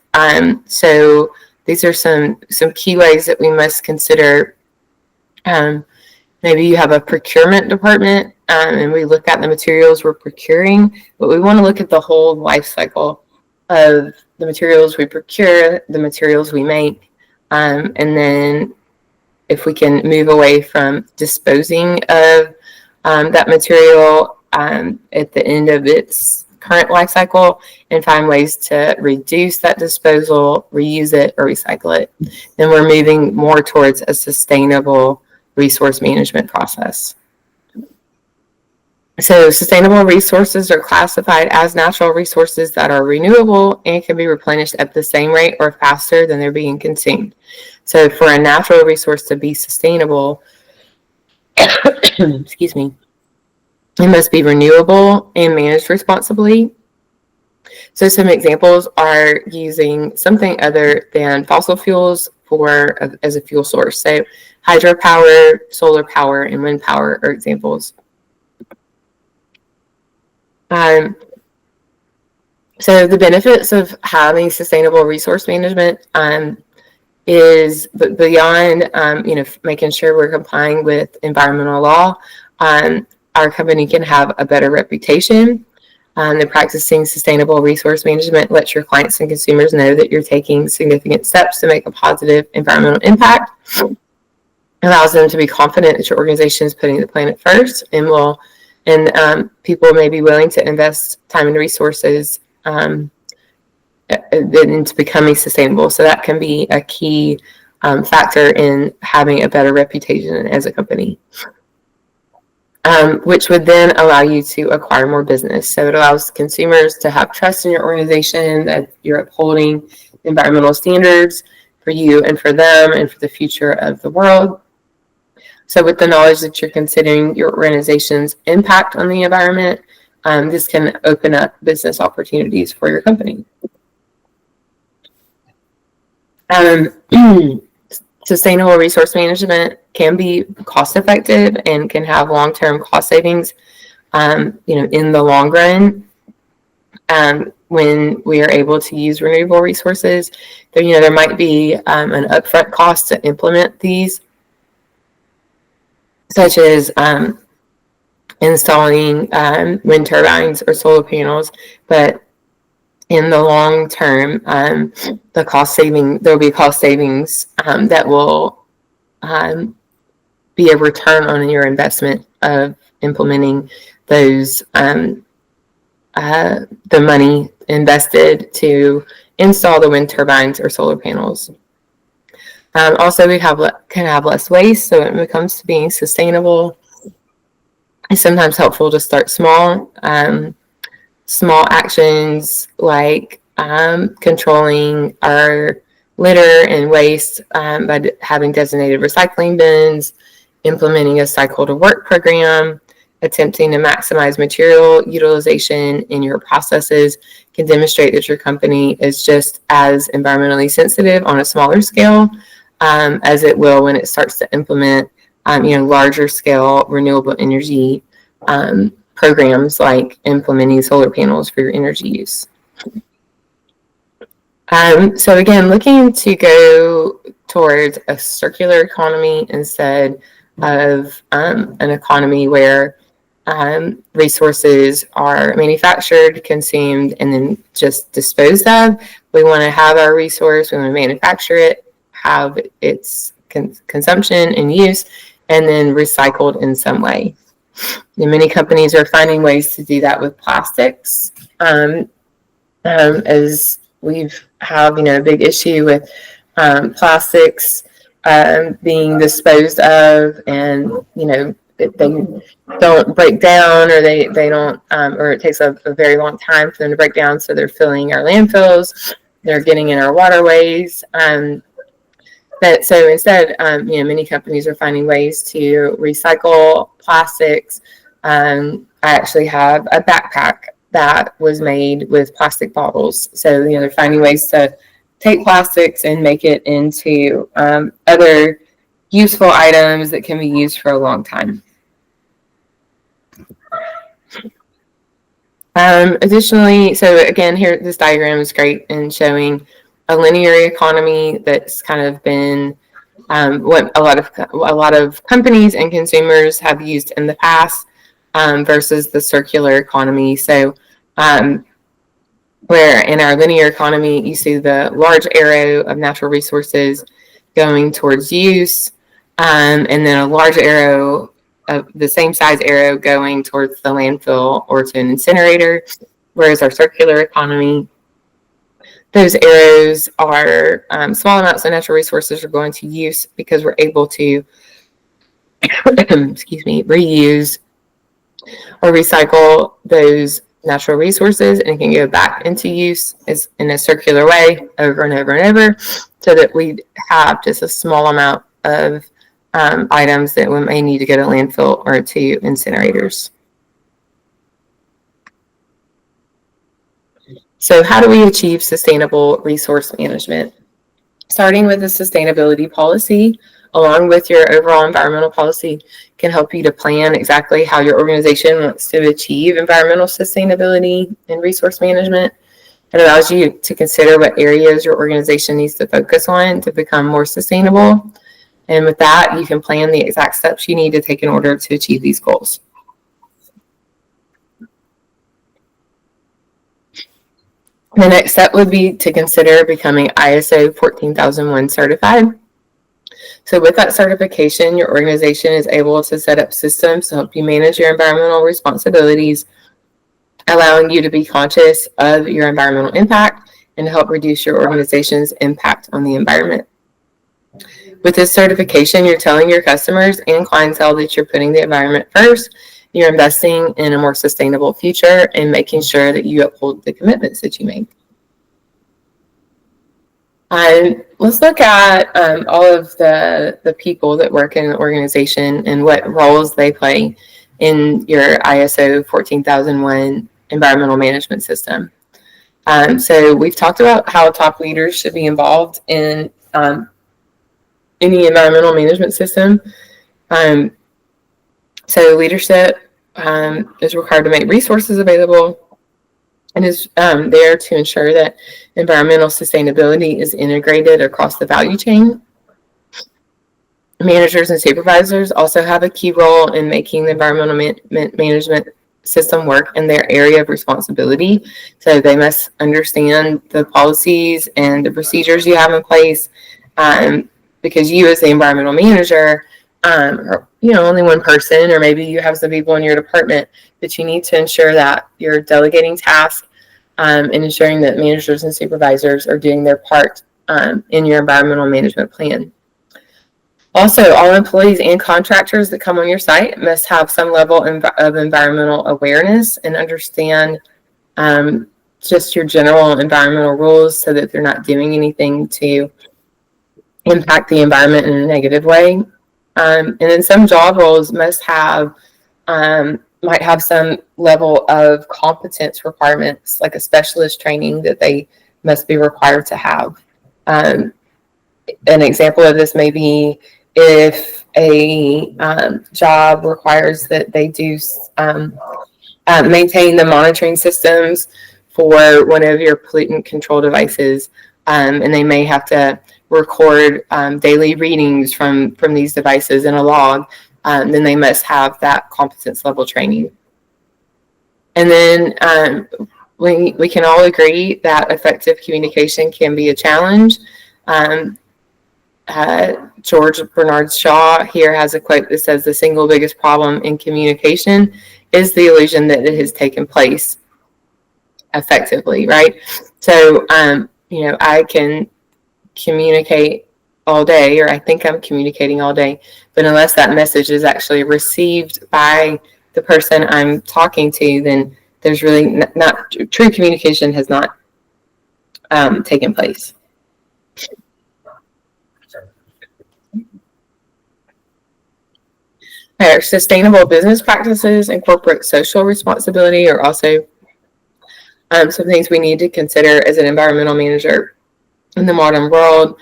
So these are some key ways that we must consider. Maybe you have a procurement department and we look at the materials we're procuring, but we want to look at the whole life cycle of the materials we procure, the materials we make, and then if we can move away from disposing of that material at the end of its current life cycle and find ways to reduce that disposal, reuse it, or recycle it, then we're moving more towards a sustainable resource management process. So sustainable resources are classified as natural resources that are renewable and can be replenished at the same rate or faster than they're being consumed. So for a natural resource to be sustainable, excuse me, it must be renewable and managed responsibly. So some examples are using something other than fossil fuels as a fuel source. So hydropower, solar power, and wind power are examples. So the benefits of having sustainable resource management is beyond making sure we're complying with environmental law. Our company can have a better reputation. The practicing sustainable resource management lets your clients and consumers know that you're taking significant steps to make a positive environmental impact. It allows them to be confident that your organization is putting the planet first, and people may be willing to invest time and resources into becoming sustainable. So that can be a key factor in having a better reputation as a company. Which would then allow you to acquire more business. So it allows consumers to have trust in your organization, that you're upholding environmental standards for you and for them and for the future of the world. So with the knowledge that you're considering your organization's impact on the environment, this can open up business opportunities for your company. Sustainable resource management can be cost effective and can have long-term cost savings, in the long run. When we are able to use renewable resources, there might be an upfront cost to implement these, such as installing wind turbines or solar panels, but in the long term, there will be cost savings that will be a return on your investment of implementing those, the money invested to install the wind turbines or solar panels. Also, we can have less waste, so when it comes to being sustainable, it's sometimes helpful to start small. Small actions like controlling our litter and waste by having designated recycling bins, implementing a cycle to work program, attempting to maximize material utilization in your processes can demonstrate that your company is just as environmentally sensitive on a smaller scale as it will when it starts to implement larger scale renewable energy programs like implementing solar panels for your energy use. So again, looking to go towards a circular economy instead of an economy where resources are manufactured, consumed, and then just disposed of. We want to have our resource, we want to manufacture it, have its consumption and use, and then recycled in some way. And many companies are finding ways to do that with plastics, as we have, a big issue with plastics being disposed of, and they don't break down, or they don't, or it takes a very long time for them to break down. So they're filling our landfills, they're getting in our waterways. So instead, many companies are finding ways to recycle plastics. I actually have a backpack that was made with plastic bottles. So, they're finding ways to take plastics and make it into other useful items that can be used for a long time. Additionally, so again, here, this diagram is great in showing a linear economy that's kind of been what a lot of companies and consumers have used in the past, versus the circular economy. So where in our linear economy, you see the large arrow of natural resources going towards use, and then a large arrow of the same size arrow going towards the landfill or to an incinerator. Whereas our circular economy, those arrows are small amounts of natural resources are going to use, because we're able to reuse or recycle those natural resources, and can go back into use as in a circular way over and over and over, so that we have just a small amount of items that we may need to go to landfill or to incinerators. So how do we achieve sustainable resource management? Starting with a sustainability policy, along with your overall environmental policy, can help you to plan exactly how your organization wants to achieve environmental sustainability and resource management. It allows you to consider what areas your organization needs to focus on to become more sustainable. And with that, you can plan the exact steps you need to take in order to achieve these goals. The next step would be to consider becoming ISO 14001 certified. So with that certification, your organization is able to set up systems to help you manage your environmental responsibilities, allowing you to be conscious of your environmental impact and to help reduce your organization's impact on the environment. With this certification, you're telling your customers and clientele that you're putting the environment first, you're investing in a more sustainable future, and making sure that you uphold the commitments that you make. Let's look at all of the people that work in an organization and what roles they play in your ISO 14001 environmental management system. So we've talked about how top leaders should be involved in any environmental management system. So leadership is required to make resources available, and is there to ensure that environmental sustainability is integrated across the value chain. Managers and supervisors also have a key role in making the environmental management system work in their area of responsibility. So they must understand the policies and the procedures you have in place, because you as the environmental manager, only one person, or maybe you have some people in your department, but you need to ensure that you're delegating tasks and ensuring that managers and supervisors are doing their part in your environmental management plan. Also, all employees and contractors that come on your site must have some level of environmental awareness and understand just your general environmental rules, so that they're not doing anything to impact the environment in a negative way. And then some job roles might have some level of competence requirements, like a specialist training that they must be required to have. An example of this may be if a job requires that they do maintain the monitoring systems for one of your pollutant control devices, and they may have to record daily readings from these devices in a log, then they must have that competence level training. And then we can all agree that effective communication can be a challenge. George Bernard Shaw here has a quote that says, "The single biggest problem in communication is the illusion that it has taken place." effectively, right? So, I can communicate all day, or I think I'm communicating all day, but unless that message is actually received by the person I'm talking to, then there's really not true communication has not taken place. Our sustainable business practices and corporate social responsibility are also some things we need to consider as an environmental manager in the modern world.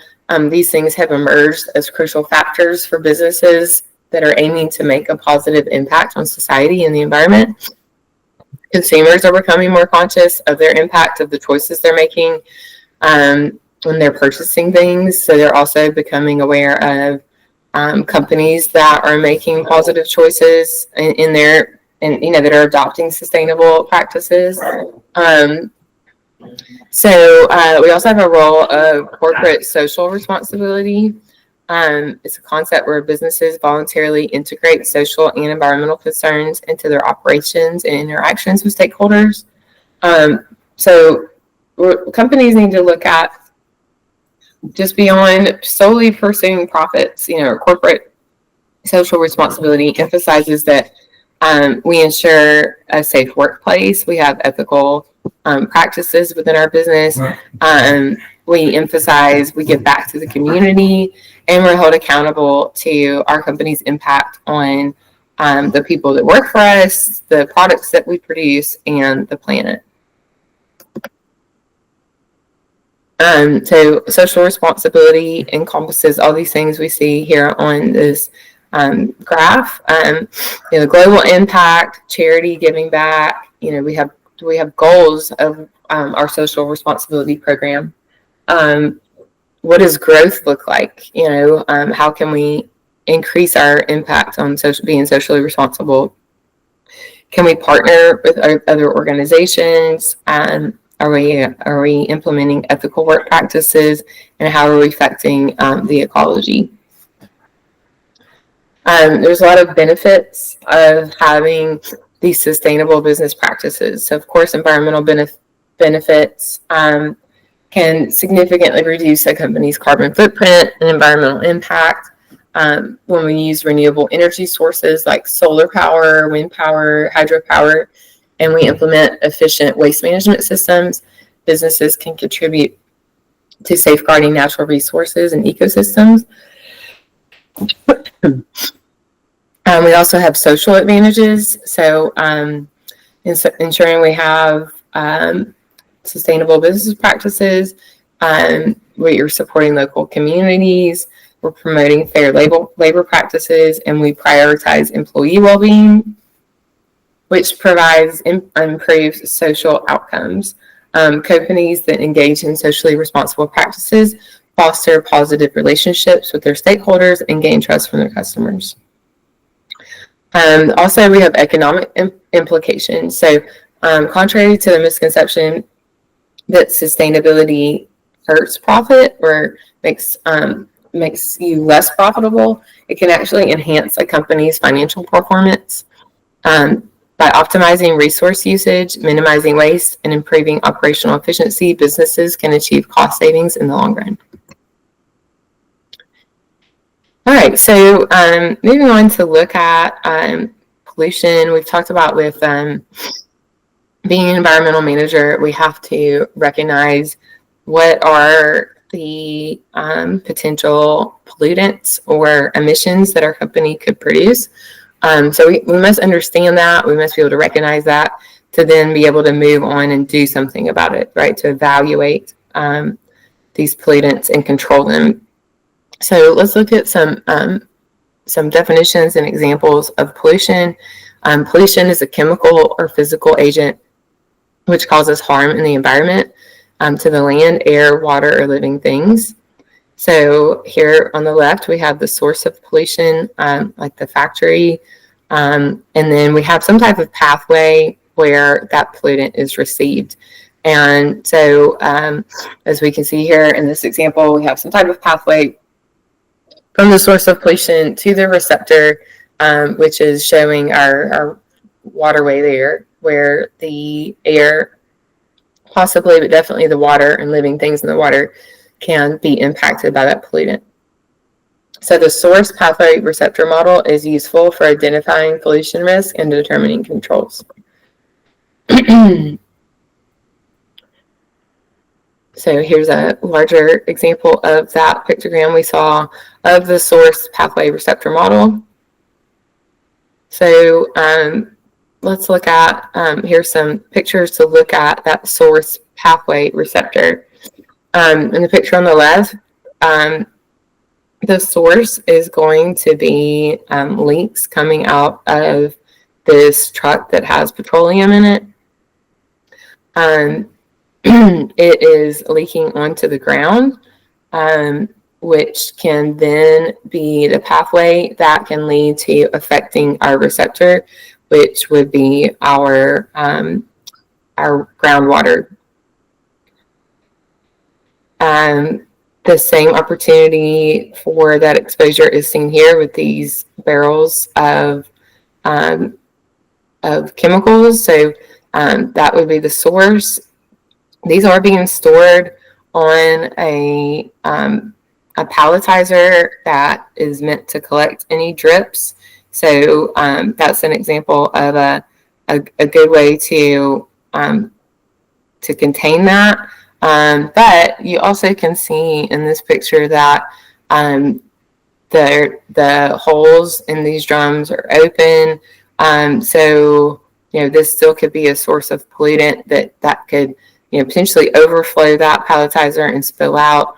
These things have emerged as crucial factors for businesses that are aiming to make a positive impact on society and the environment. Consumers are becoming more conscious of their impact of the choices they're making when they're purchasing things. So they're also becoming aware of companies that are making positive choices in their, and that are adopting sustainable practices. So we also have a role of corporate social responsibility. It's a concept where businesses voluntarily integrate social and environmental concerns into their operations and interactions with stakeholders. So companies need to look at just beyond solely pursuing profits. Corporate social responsibility emphasizes that we ensure a safe workplace. We have ethical practices within our business. We emphasize we give back to the community, and we're held accountable to our company's impact on the people that work for us, the products that we produce, and the planet. So social responsibility encompasses all these things we see here on this graph. Global impact, charity, giving back. We have goals of our social responsibility program. What does growth look like? How can we increase our impact on being socially responsible? Can we partner with other organizations? Are we implementing ethical work practices, and how are we affecting the ecology? There's a lot of benefits of having these sustainable business practices. So, of course, environmental benefits can significantly reduce a company's carbon footprint and environmental impact. When we use renewable energy sources like solar power, wind power, hydropower, and we implement efficient waste management systems, businesses can contribute to safeguarding natural resources and ecosystems. We also have social advantages. So ensuring we have sustainable business practices, we're supporting local communities, we're promoting fair labor practices, and we prioritize employee well-being, which provides improved social outcomes. Companies that engage in socially responsible practices foster positive relationships with their stakeholders and gain trust from their customers. Also, we have economic implications. So, contrary to the misconception that sustainability hurts profit or makes you less profitable, it can actually enhance a company's financial performance. By optimizing resource usage, minimizing waste, and improving operational efficiency, businesses can achieve cost savings in the long run. All right, so moving on to look at pollution. We've talked about with being an environmental manager, we have to recognize what are the potential pollutants or emissions that our company could produce. So we must understand that. We must be able to recognize that to then be able to move on and do something about it, right? To evaluate these pollutants and control them. So let's look at some definitions and examples of pollution. Pollution is a chemical or physical agent which causes harm in the environment to the land, air, water, or living things. So here on the left, we have the source of pollution, like the factory, and then we have some type of pathway where that pollutant is received. And so as we can see here in this example, we have some type of pathway from the source of pollution to the receptor, which is showing our waterway there, where the air possibly, but definitely the water and living things in the water can be impacted by that pollutant. So the source pathway receptor model is useful for identifying pollution risk and determining controls. So here's a larger example of that pictogram we saw of the source pathway receptor model. So let's look at, here's some pictures to look at that source pathway receptor. In the picture on the left, the source is going to be leaks coming out of this truck that has petroleum in it. It is leaking onto the ground, which can then be the pathway that can lead to affecting our receptor, which would be our groundwater. The same opportunity for that exposure is seen here with these barrels of chemicals. So that would be the source. These are being stored on a palletizer that is meant to collect any drips. So that's an example of a good way to contain that. But you also can see in this picture that the holes in these drums are open. So this still could be a source of pollutant that could potentially overflow that palletizer and spill out.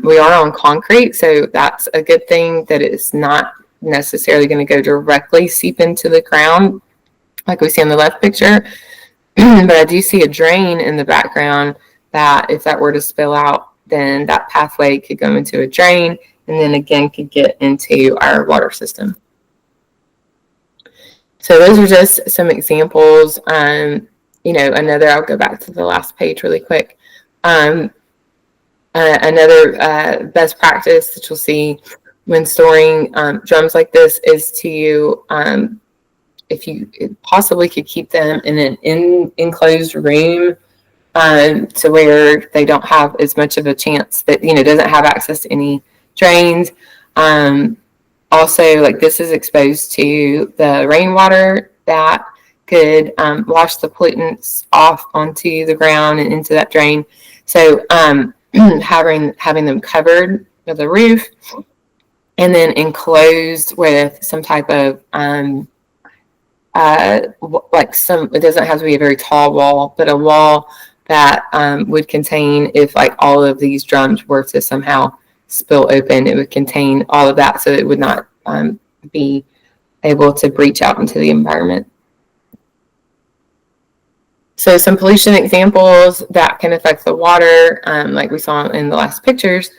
We are on concrete, so that's a good thing that it's not necessarily going to go directly seep into the ground like we see in the left picture. But I do see a drain in the background that if that were to spill out, then that pathway could go into a drain and then again could get into our water system. So those are just some examples. Another, I'll go back to the last page really quick. Another best practice that you'll see when storing drums like this is to, if you possibly could keep them in an enclosed room to where they don't have as much of a chance that, doesn't have access to any drains. Also, like this is exposed to the rainwater that could wash the pollutants off onto the ground and into that drain. So having them covered with a roof and then enclosed with some type of it doesn't have to be a very tall wall, but a wall that would contain, if like all of these drums were to somehow spill open, it would contain all of that so it would not be able to breach out into the environment. So some pollution examples that can affect the water, like we saw in the last pictures,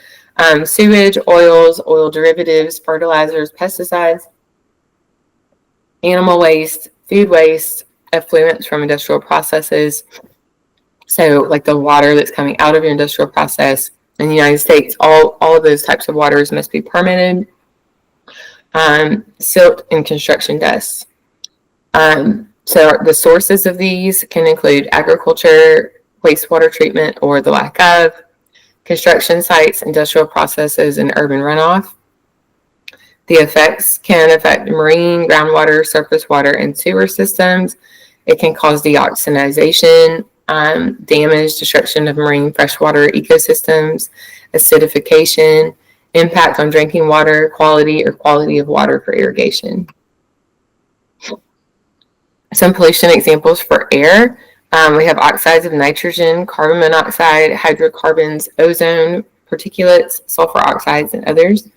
sewage, oils, oil derivatives, fertilizers, pesticides, animal waste, food waste, effluents from industrial processes. So like the water that's coming out of your industrial process in the United States, all of those types of waters must be permitted. Silt and construction dust. So the sources of these can include agriculture, wastewater treatment or the lack of, construction sites, industrial processes, and urban runoff. The effects can affect marine, groundwater, surface water, and sewer systems. It can cause deoxygenation, damage, destruction of marine freshwater ecosystems, acidification, impact on drinking water quality or quality of water for irrigation. Some pollution examples for air. We have oxides of nitrogen, carbon monoxide, hydrocarbons, ozone, particulates, sulfur oxides, and others.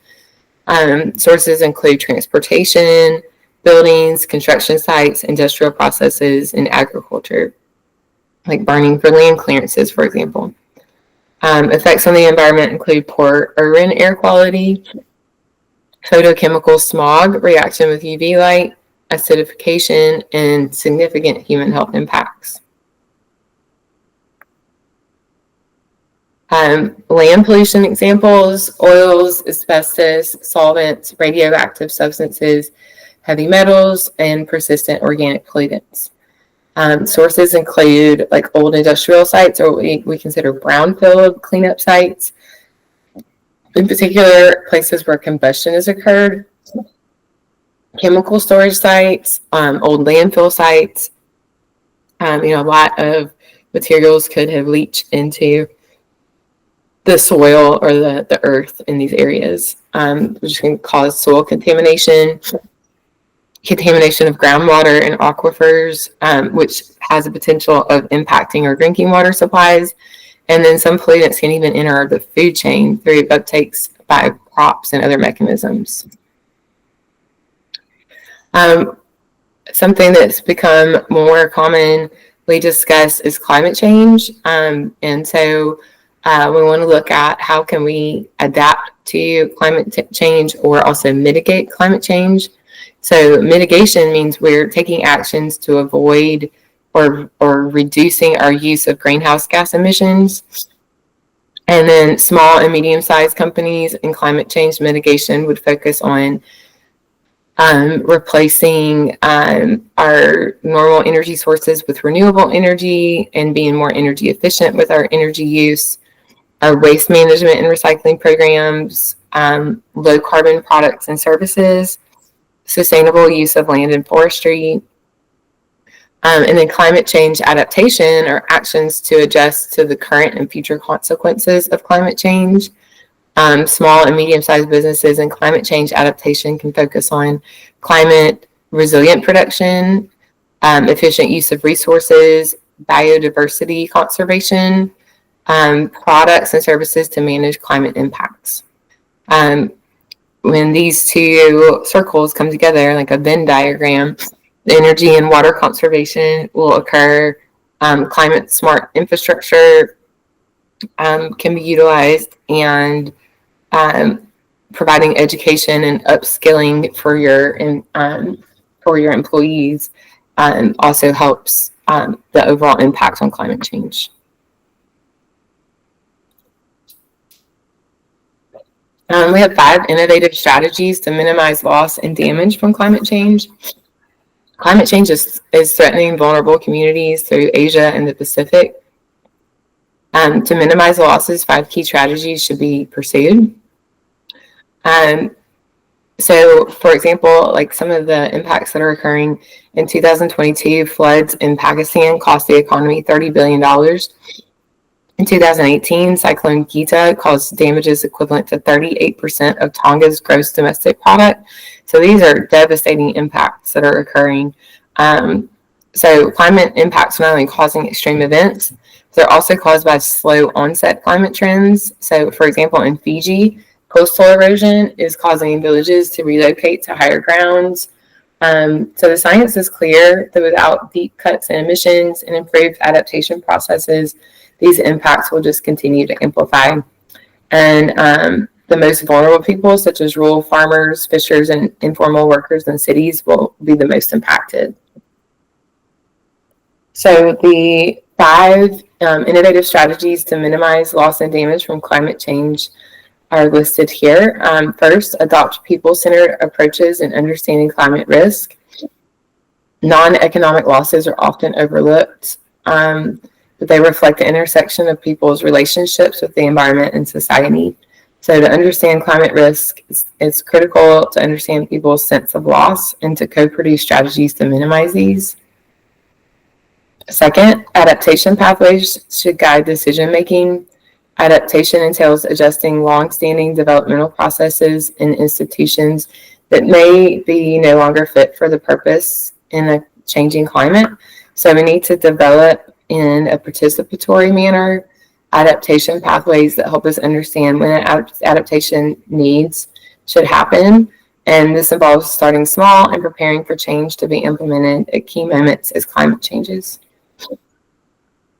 Sources include transportation, buildings, construction sites, industrial processes, and agriculture, like burning for land clearances, for example. Effects on the environment include poor urban air quality, photochemical smog, reaction with UV light, acidification, and significant human health impacts. Land pollution examples: oils, asbestos, solvents, radioactive substances, heavy metals, and persistent organic pollutants. Sources include like old industrial sites, or what we consider brownfield cleanup sites, in particular places where combustion has occurred, chemical storage sites, old landfill sites. A lot of materials could have leached into the soil or the earth in these areas, which can cause soil contamination of groundwater and aquifers, which has a potential of impacting our drinking water supplies. And then some pollutants can even enter the food chain through uptakes by crops and other mechanisms. Something that's become more commonly discussed is climate change. And so we want to look at how can we adapt to climate change or also mitigate climate change. So mitigation means we're taking actions to avoid or reducing our use of greenhouse gas emissions. And then small and medium-sized companies in climate change mitigation would focus on replacing our normal energy sources with renewable energy and being more energy efficient with our energy use, our waste management and recycling programs, low carbon products and services, sustainable use of land and forestry, and then climate change adaptation or actions to adjust to the current and future consequences of climate change. Small and medium-sized businesses in climate change adaptation can focus on climate resilient production, efficient use of resources, biodiversity conservation, products and services to manage climate impacts. When these two circles come together, like a Venn diagram, the energy and water conservation will occur. Climate smart infrastructure can be utilized, and providing education and upskilling for your employees also helps the overall impact on climate change. We have 5 innovative strategies to minimize loss and damage from climate change. Climate change is threatening vulnerable communities through Asia and the Pacific. To minimize losses, 5 key strategies should be pursued. So, for example, like some of the impacts that are occurring in 2022, floods in Pakistan cost the economy $30 billion. In 2018, Cyclone Gita caused damages equivalent to 38% of Tonga's gross domestic product. So these are devastating impacts that are occurring. So climate impacts are not only causing extreme events, they're also caused by slow onset climate trends. So, for example, in Fiji, coastal erosion is causing villages to relocate to higher grounds. So the science is clear that without deep cuts in emissions and improved adaptation processes, these impacts will just continue to amplify. And the most vulnerable people, such as rural farmers, fishers, and informal workers in cities, will be the most impacted. So the 5 innovative strategies to minimize loss and damage from climate change are listed here. First, adopt people-centered approaches in understanding climate risk. Non-economic losses are often overlooked, but they reflect the intersection of people's relationships with the environment and society. So to understand climate risk, it's critical to understand people's sense of loss and to co-produce strategies to minimize these. Second, adaptation pathways should guide decision-making. Adaptation entails adjusting long-standing developmental processes in institutions that may be no longer fit for the purpose in a changing climate. So we need to develop in a participatory manner adaptation pathways that help us understand when an adaptation needs should happen. And this involves starting small and preparing for change to be implemented at key moments as climate changes.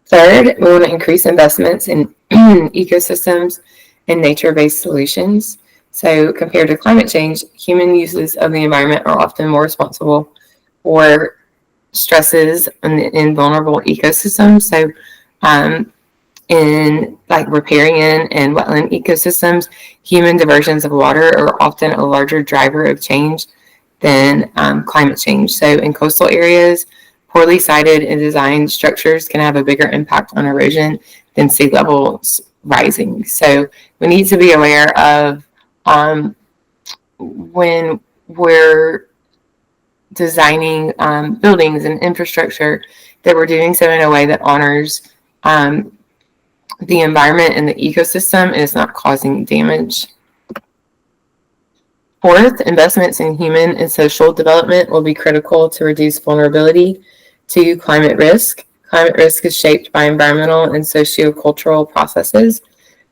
Third, we want to increase investments in ecosystems and nature-based solutions. So compared to climate change, human uses of the environment are often more responsible for stresses in vulnerable ecosystems. So in like riparian and wetland ecosystems, human diversions of water are often a larger driver of change than climate change. So in coastal areas, Poorly sited and designed structures can have a bigger impact on erosion than sea levels rising. So we need to be aware of when we're designing buildings and infrastructure, that we're doing so in a way that honors the environment and the ecosystem and is not causing damage. Fourth, investments in human and social development will be critical to reduce vulnerability to climate risk. Climate risk is shaped by environmental and sociocultural processes.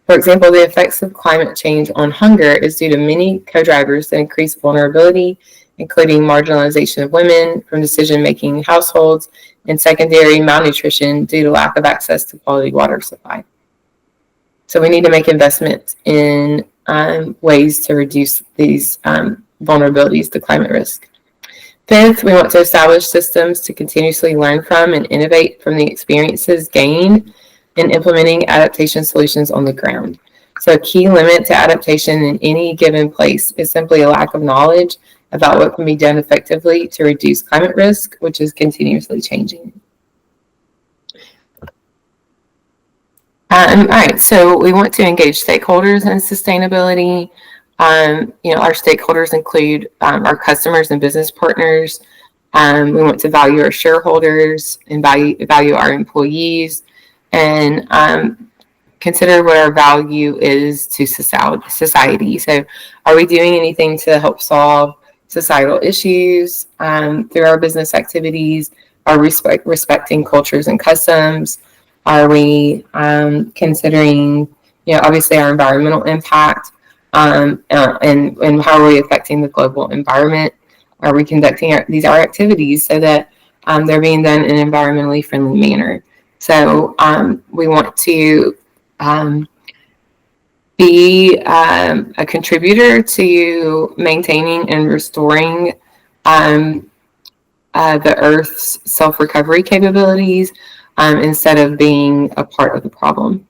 For example, the effects of climate change on hunger is due to many co-drivers that increase vulnerability, including marginalization of women from decision-making households and secondary malnutrition due to lack of access to quality water supply. So we need to make investments in ways to reduce these vulnerabilities to climate risk. Fifth, we want to establish systems to continuously learn from and innovate from the experiences gained in implementing adaptation solutions on the ground. So a key limit to adaptation in any given place is simply a lack of knowledge about what can be done effectively to reduce climate risk, which is continuously changing. All right, so we want to engage stakeholders in sustainability. Our stakeholders include our customers and business partners. We want to value our shareholders and value our employees, and consider what our value is to society. So are we doing anything to help solve societal issues through our business activities? Are we respecting cultures and customs? Are we considering, obviously our environmental impact, and how are we affecting the global environment? Are we conducting our activities so that they're being done in an environmentally friendly manner? So we want to be a contributor to maintaining and restoring the Earth's self-recovery capabilities instead of being a part of the problem.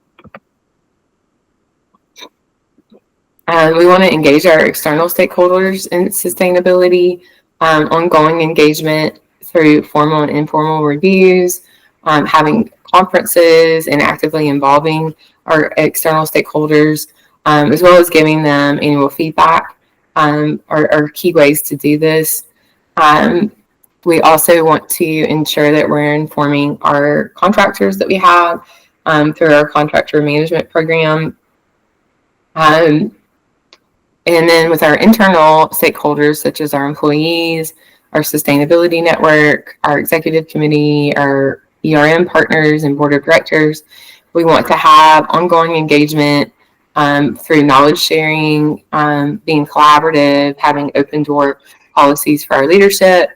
We want to engage our external stakeholders in sustainability, ongoing engagement through formal and informal reviews, having conferences, and actively involving our external stakeholders, as well as giving them annual feedback, are key ways to do this. We also want to ensure that we're informing our contractors that we have through our contractor management program. And then with our internal stakeholders, such as our employees, our sustainability network, our executive committee, our ERM partners and board of directors, we want to have ongoing engagement through knowledge sharing, being collaborative, having open door policies for our leadership,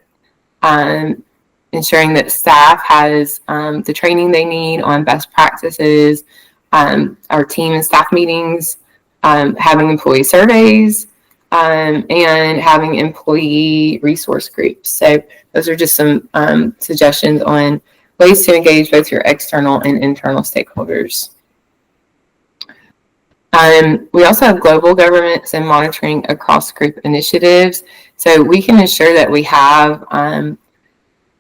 ensuring that staff has the training they need on best practices, our team and staff meetings, having employee surveys, and having employee resource groups. So those are just some suggestions on ways to engage both your external and internal stakeholders. We also have global governance and monitoring across group initiatives. So we can ensure that we have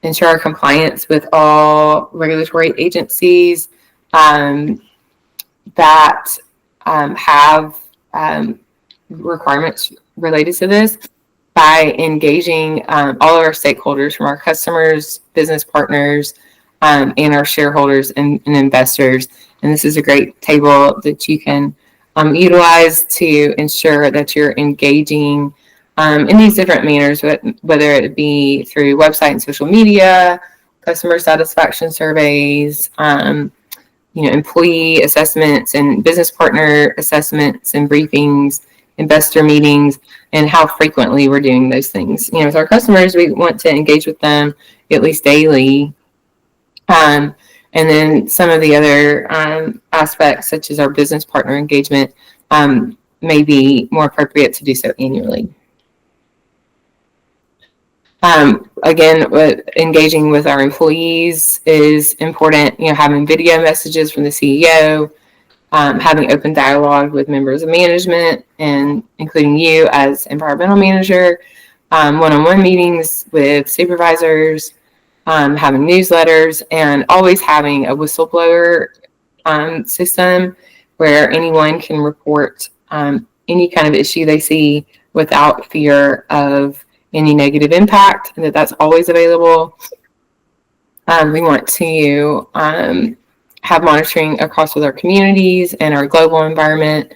ensure our compliance with all regulatory agencies that have requirements related to this by engaging all of our stakeholders, from our customers, business partners, and our shareholders and investors. And this is a great table that you can utilize to ensure that you're engaging in these different manners, whether it be through website and social media, customer satisfaction surveys, employee assessments and business partner assessments and briefings, investor meetings, and how frequently we're doing those things. With our customers, we want to engage with them at least daily. And then some of the other aspects, such as our business partner engagement, may be more appropriate to do so annually. Again, engaging with our employees is important. Having video messages from the CEO, having open dialogue with members of management, and including you as environmental manager, one-on-one meetings with supervisors, having newsletters, and always having a whistleblower system where anyone can report any kind of issue they see without fear of any negative impact, and that's always available. We want to have monitoring across with our communities and our global environment.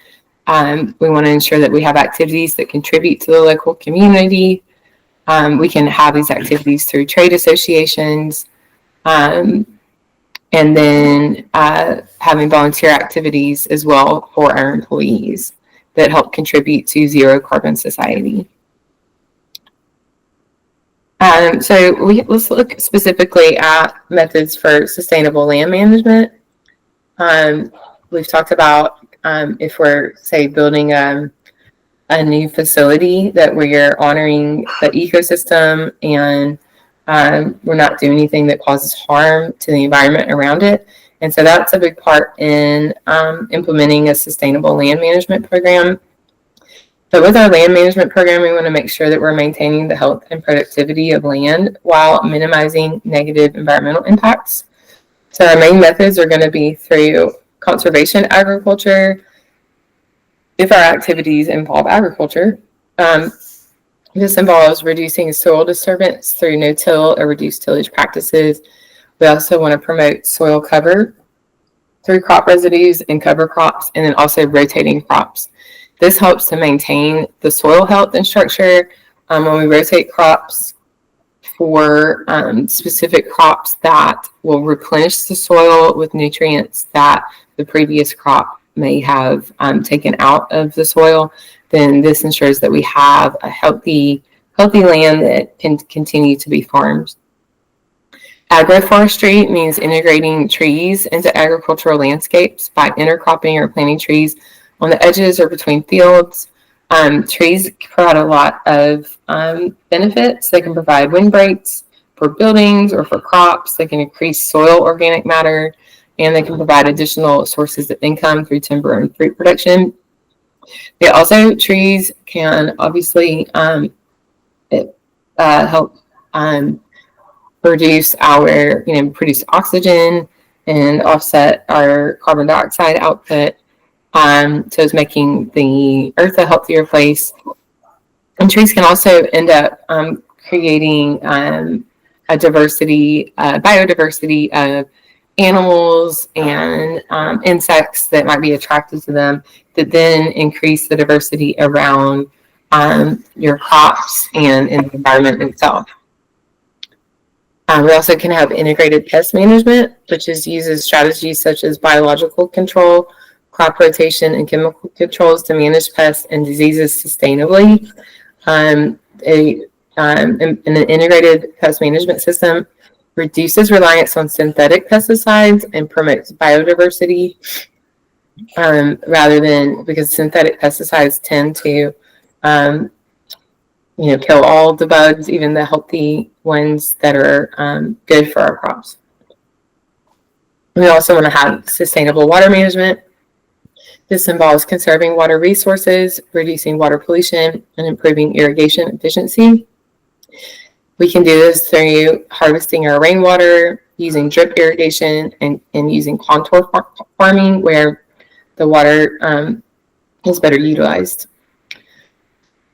We want to ensure that we have activities that contribute to the local community. We can have these activities through trade associations, and then having volunteer activities as well for our employees that help contribute to zero carbon society. So let's look specifically at methods for sustainable land management. We've talked about if we're, say, building a new facility, that we're honoring the ecosystem and we're not doing anything that causes harm to the environment around it. And so that's a big part in implementing a sustainable land management program. But with our land management program, we want to make sure that we're maintaining the health and productivity of land while minimizing negative environmental impacts. So our main methods are going to be through conservation agriculture, if our activities involve agriculture. This involves reducing soil disturbance through no-till or reduced tillage practices. We also want to promote soil cover through crop residues and cover crops, and then also rotating crops. This helps to maintain the soil health and structure. When we rotate crops for specific crops that will replenish the soil with nutrients that the previous crop may have taken out of the soil, then this ensures that we have a healthy land that can continue to be farmed. Agroforestry means integrating trees into agricultural landscapes by intercropping or planting trees on the edges or between fields. Trees provide a lot of benefits. They can provide windbreaks for buildings or for crops. They can increase soil organic matter, and they can provide additional sources of income through timber and fruit production. Trees can obviously help produce oxygen and offset our carbon dioxide output. So it's making the earth a healthier place. And trees can also end up creating a biodiversity of animals and insects that might be attracted to them, that then increase the diversity around your crops and in the environment itself. We also can have integrated pest management, which uses strategies such as biological control, crop rotation, and chemical controls to manage pests and diseases sustainably. An integrated pest management system reduces reliance on synthetic pesticides and promotes biodiversity, because synthetic pesticides tend to kill all the bugs, even the healthy ones that are good for our crops. We also want to have sustainable water management. This involves conserving water resources, reducing water pollution, and improving irrigation efficiency. We can do this through harvesting our rainwater, using drip irrigation, and using contour farming, where the water is better utilized.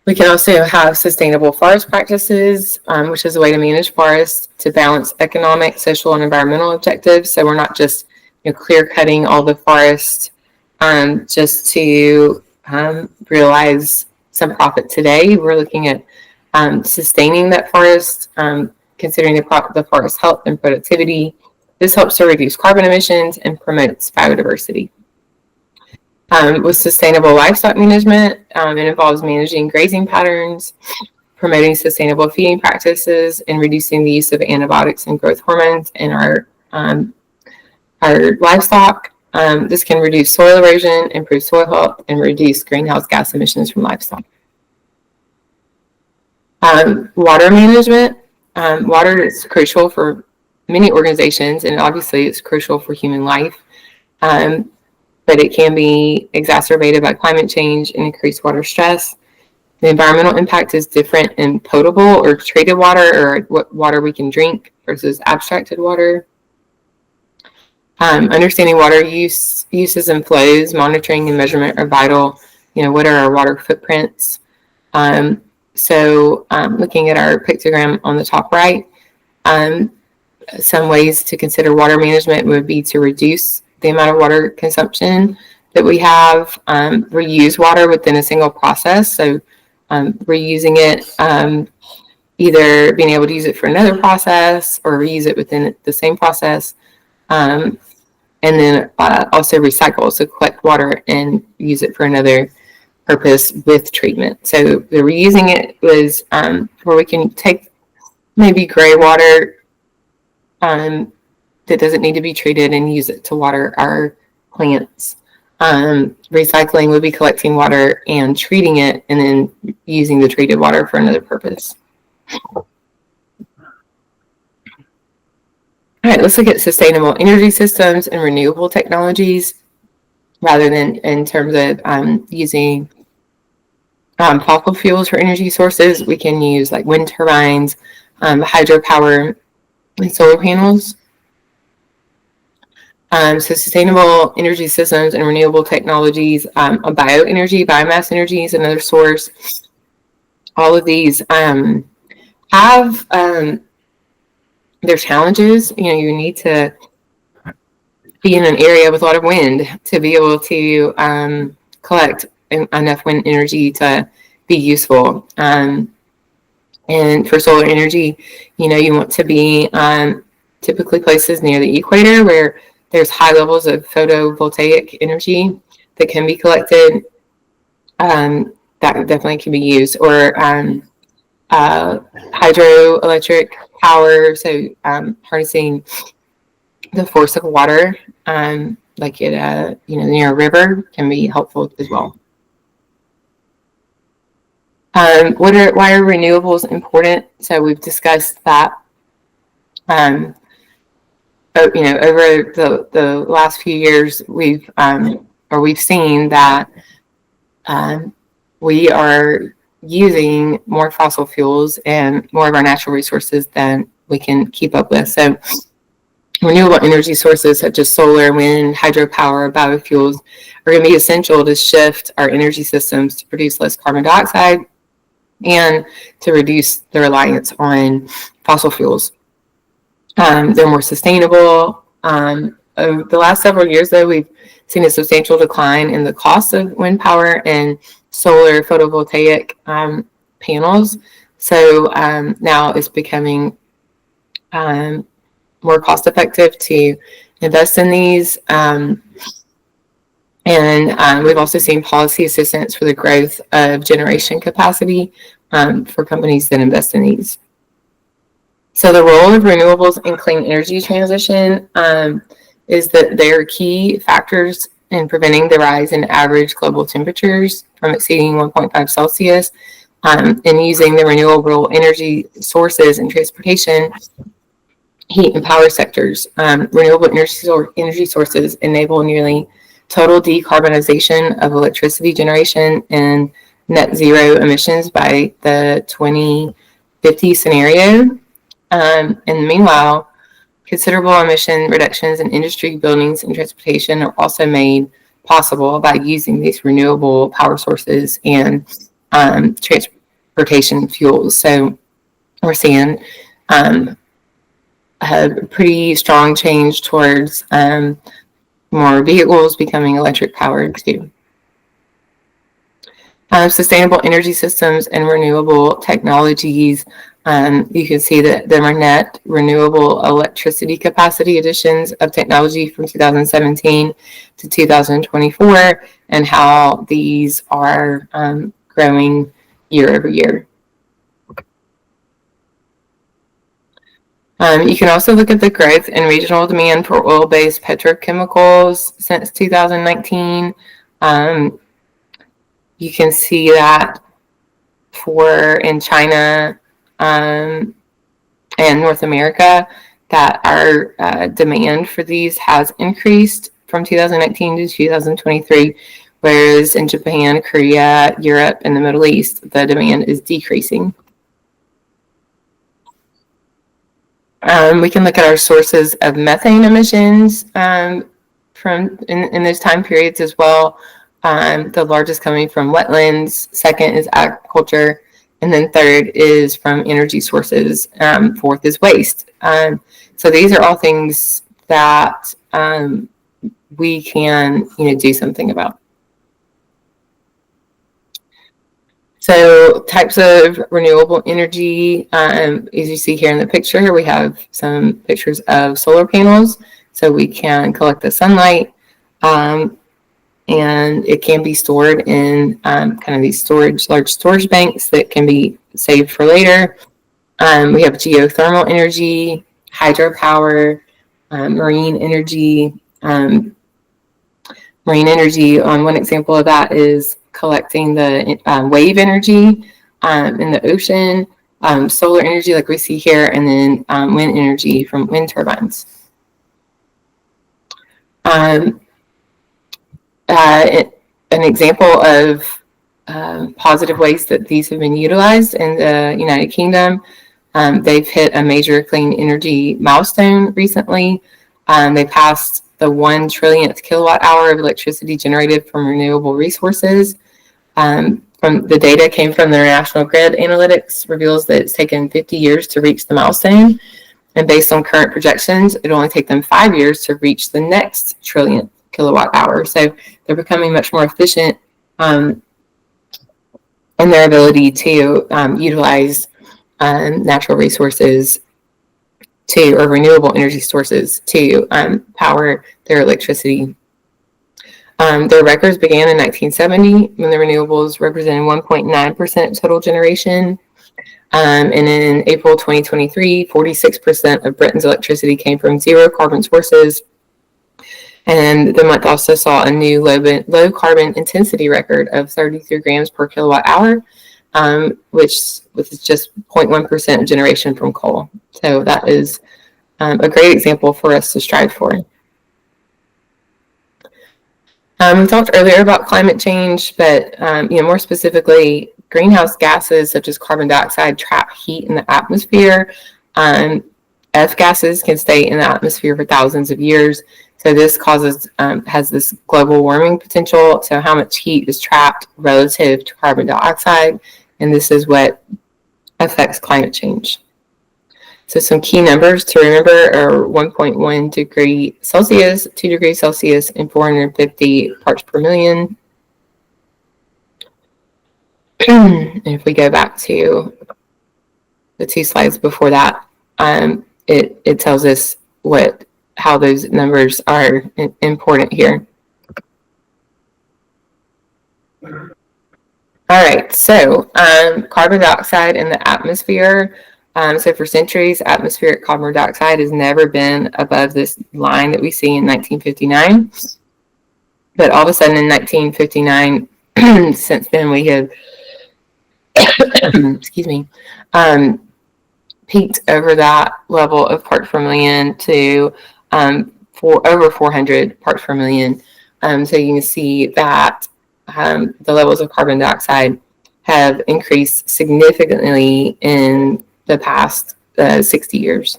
We can also have sustainable forest practices, which is a way to manage forests to balance economic, social, and environmental objectives. So we're not just clear cutting all the forest just to realize some profit today. We're looking at sustaining that forest, considering the forest health and productivity. This helps to reduce carbon emissions and promotes biodiversity. With sustainable livestock management, it involves managing grazing patterns, promoting sustainable feeding practices, and reducing the use of antibiotics and growth hormones in our livestock. This can reduce soil erosion, improve soil health, and reduce greenhouse gas emissions from livestock. Water management. Water is crucial for many organizations, and obviously it's crucial for human life. But it can be exacerbated by climate change and increased water stress. The environmental impact is different in potable or treated water, or what water we can drink. versus abstracted water. Understanding water uses and flows, monitoring and measurement are vital. What are our water footprints? So looking at our pictogram on the top right, some ways to consider water management would be to reduce the amount of water consumption that we have, reuse water within a single process. So reusing it, either being able to use it for another process or reuse it within the same process. And then also recycle, so collect water and use it for another purpose with treatment. So the reusing it was where we can take maybe gray water that doesn't need to be treated and use it to water our plants. Recycling would be collecting water and treating it and then using the treated water for another purpose. All right, let's look at sustainable energy systems and renewable technologies rather than in terms of using fossil fuels for energy sources. We can use like wind turbines, hydropower, and solar panels. So sustainable energy systems and renewable technologies, bioenergy, biomass energy is another source. All of these have their challenges. You need to be in an area with a lot of wind to be able to collect enough wind energy to be useful. And for solar energy, you want to be typically places near the equator where there's high levels of photovoltaic energy that can be collected. That definitely can be used, or hydroelectric power, so harnessing the force of water, like at near a river, can be helpful as well. Why are renewables important? So we've discussed that. Over the last few years, we've seen that we are using more fossil fuels and more of our natural resources than we can keep up with. So renewable energy sources such as solar, wind, hydropower, biofuels are going to be essential to shift our energy systems to produce less carbon dioxide and to reduce the reliance on fossil fuels. They're more sustainable. Over the last several years, though, we've seen a substantial decline in the cost of wind power and solar photovoltaic panels. So now it's becoming more cost effective to invest in these. And we've also seen policy assistance for the growth of generation capacity for companies that invest in these. So the role of renewables in clean energy transition is that they are key factors in preventing the rise in average global temperatures from exceeding 1.5 Celsius, and using the renewable energy sources in transportation, heat, and power sectors. Renewable energy sources enable nearly total decarbonization of electricity generation and net zero emissions by the 2050 scenario. And meanwhile, considerable emission reductions in industry, buildings, and transportation are also made possible by using these renewable power sources and transportation fuels. So we're seeing a pretty strong change towards more vehicles becoming electric powered too. Sustainable energy systems and renewable technologies. You can see that there are net renewable electricity capacity additions of technology from 2017 to 2024, and how these are growing year over year. You can also look at the growth in regional demand for oil-based petrochemicals since 2019. You can see that in China and North America, that our demand for these has increased from 2019 to 2023, whereas in Japan, Korea, Europe, and the Middle East, the demand is decreasing. We can look at our sources of methane emissions from in those time periods as well. The largest coming from wetlands, second is agriculture, and then third is from energy sources. Fourth is waste. So these are all things that we can do something about. So types of renewable energy, as you see here in the picture, we have some pictures of solar panels. So we can collect the sunlight, and it can be stored in kind of these large storage banks that can be saved for later. We have geothermal energy, hydropower, marine energy. Marine energy, one example of that is collecting the wave energy in the ocean, solar energy like we see here, and then wind energy from wind turbines. An example of positive ways that these have been utilized in the United Kingdom, they've hit a major clean energy milestone recently. They passed the 1 trillionth kilowatt hour of electricity generated from renewable resources. From the data came from their National Grid Analytics, reveals that it's taken 50 years to reach the milestone. And based on current projections, it'll only take them 5 years to reach the next trillionth kilowatt hour. So they're becoming much more efficient in their ability to utilize natural resources or renewable energy sources to power their electricity. Their records began in 1970 when the renewables represented 1.9% of total generation. And in April 2023, 46% of Britain's electricity came from zero carbon sources. And the month also saw a new low carbon intensity record of 33 grams per kilowatt hour, which was just 0.1% of generation from coal. So that is a great example for us to strive for. We talked earlier about climate change, but more specifically, greenhouse gases such as carbon dioxide trap heat in the atmosphere. F gases can stay in the atmosphere for thousands of years. So this has this global warming potential. So how much heat is trapped relative to carbon dioxide, and this is what affects climate change. So some key numbers to remember are 1.1 degree Celsius, 2 degrees Celsius, and 450 parts per million. And if we go back to the 2 slides before that, it tells us how those numbers are important here. All right, so carbon dioxide in the atmosphere. So for centuries, atmospheric carbon dioxide has never been above this line that we see in 1959. But all of a sudden in 1959, since then we have, excuse me, peaked over that level of parts per million to over 400 parts per million. So you can see that the levels of carbon dioxide have increased significantly in the past 60 years.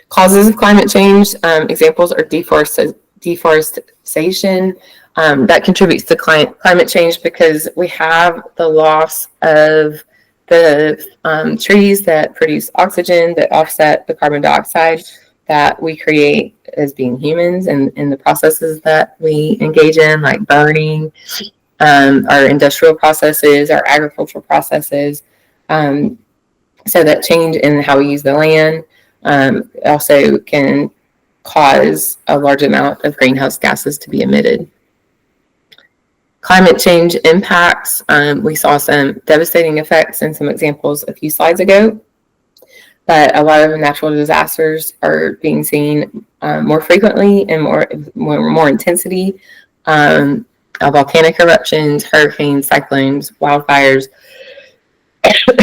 Causes of climate change, examples are deforestation. That contributes to climate change because we have the loss of the trees that produce oxygen that offset the carbon dioxide that we create as being humans and in the processes that we engage in, like burning, our industrial processes, our agricultural processes. So that change in how we use the land also can cause a large amount of greenhouse gases to be emitted. Climate change impacts, we saw some devastating effects and some examples a few slides ago, but a lot of natural disasters are being seen more frequently and more intensity. Volcanic eruptions, hurricanes, cyclones, wildfires,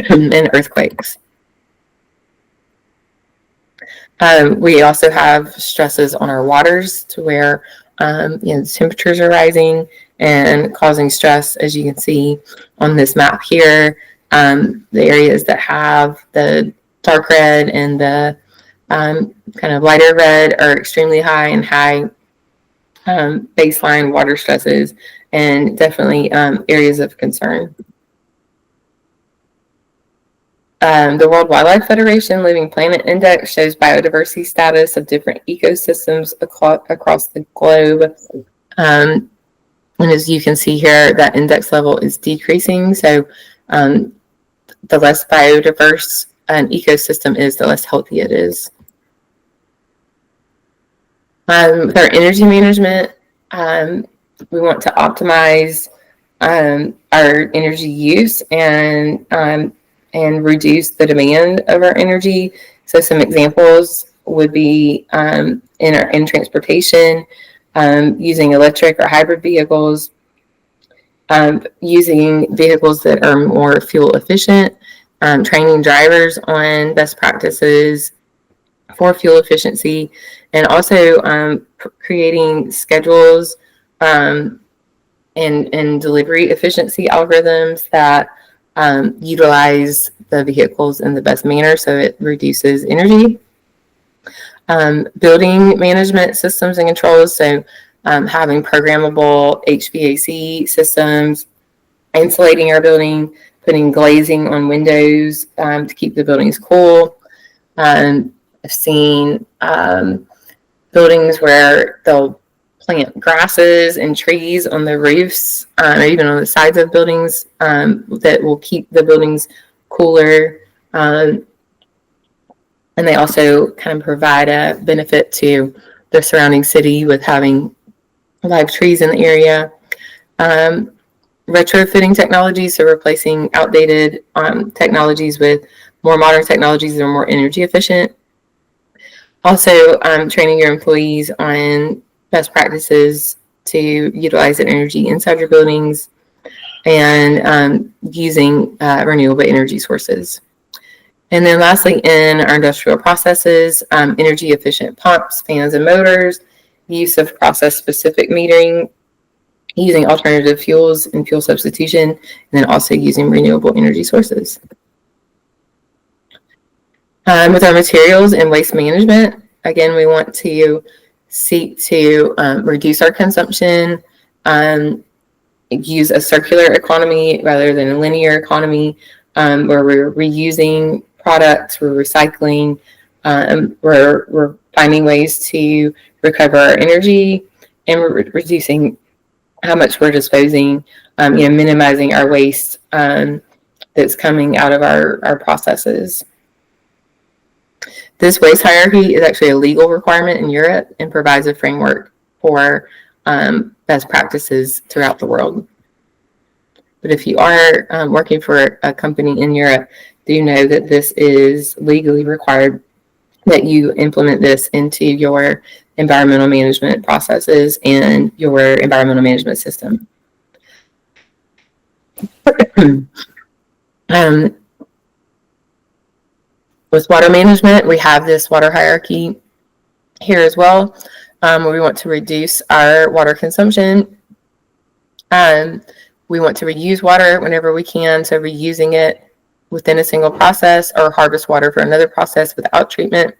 and earthquakes. We also have stresses on our waters to where temperatures are rising and causing stress, as you can see on this map here. The areas that have the dark red and the kind of lighter red are extremely high and high baseline water stresses, and definitely areas of concern. The World Wildlife Federation Living Planet Index shows biodiversity status of different ecosystems across the globe. And as you can see here, that index level is decreasing. So the less biodiverse an ecosystem is, the less healthy it is. With our energy management, we want to optimize our energy use and reduce the demand of our energy. So some examples would be in transportation, using electric or hybrid vehicles, using vehicles that are more fuel efficient, training drivers on best practices for fuel efficiency, and also creating schedules and delivery efficiency algorithms that utilize the vehicles in the best manner so it reduces energy. Building management systems and controls, so having programmable HVAC systems, insulating our building, putting glazing on windows to keep the buildings cool. I've seen buildings where they'll plant grasses and trees on the roofs or even on the sides of buildings that will keep the buildings cooler. And they also kind of provide a benefit to the surrounding city with having live trees in the area. Retrofitting technologies, so replacing outdated technologies with more modern technologies that are more energy efficient. Also, training your employees on best practices to utilize the energy inside your buildings, and using renewable energy sources. And then lastly, in our industrial processes, energy efficient pumps, fans, and motors, use of process-specific metering, using alternative fuels and fuel substitution, and then also using renewable energy sources. With our materials and waste management, again, we want to seek to reduce our consumption, use a circular economy rather than a linear economy, where we're reusing products, we're recycling, we're finding ways to recover our energy, and we're reducing how much we're disposing, minimizing our waste that's coming out of our processes. This waste hierarchy is actually a legal requirement in Europe and provides a framework for best practices throughout the world. But if you are working for a company in Europe, do know that this is legally required, that you implement this into your environmental management processes and your environmental management system. With water management, we have this water hierarchy here as well, where we want to reduce our water consumption. We want to reuse water whenever we can, so reusing it within a single process, or harvest water for another process without treatment.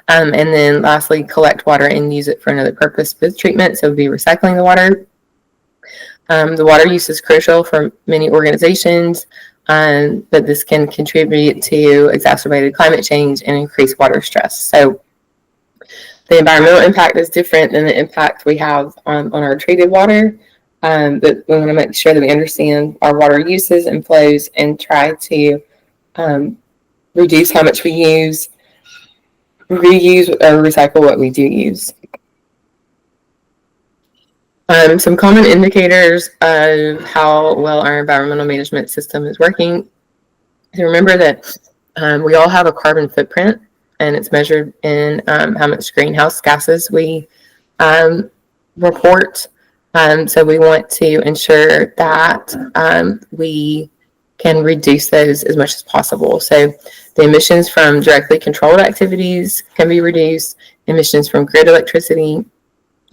And then lastly, collect water and use it for another purpose with treatment, so be recycling the water. The water use is crucial for many organizations, but this can contribute to exacerbated climate change and increased water stress. So the environmental impact is different than the impact we have on our treated water, but we want to make sure that we understand our water uses and flows and try to reduce how much we use, reuse or recycle what we do use. Some common indicators of how well our environmental management system is working. So remember that we all have a carbon footprint, and it's measured in how much greenhouse gases we report. So we want to ensure that we can reduce those as much as possible. So the emissions from directly controlled activities can be reduced, emissions from grid electricity,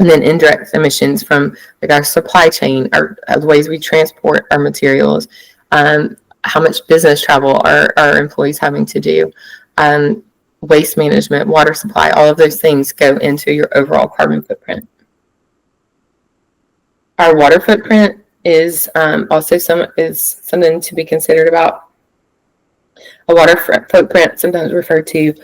and then indirect emissions from like our supply chain, the ways we transport our materials, how much business travel are our employees having to do? Waste management, water supply, all of those things go into your overall carbon footprint. Our water footprint is also something to be considered about. A water footprint, sometimes referred to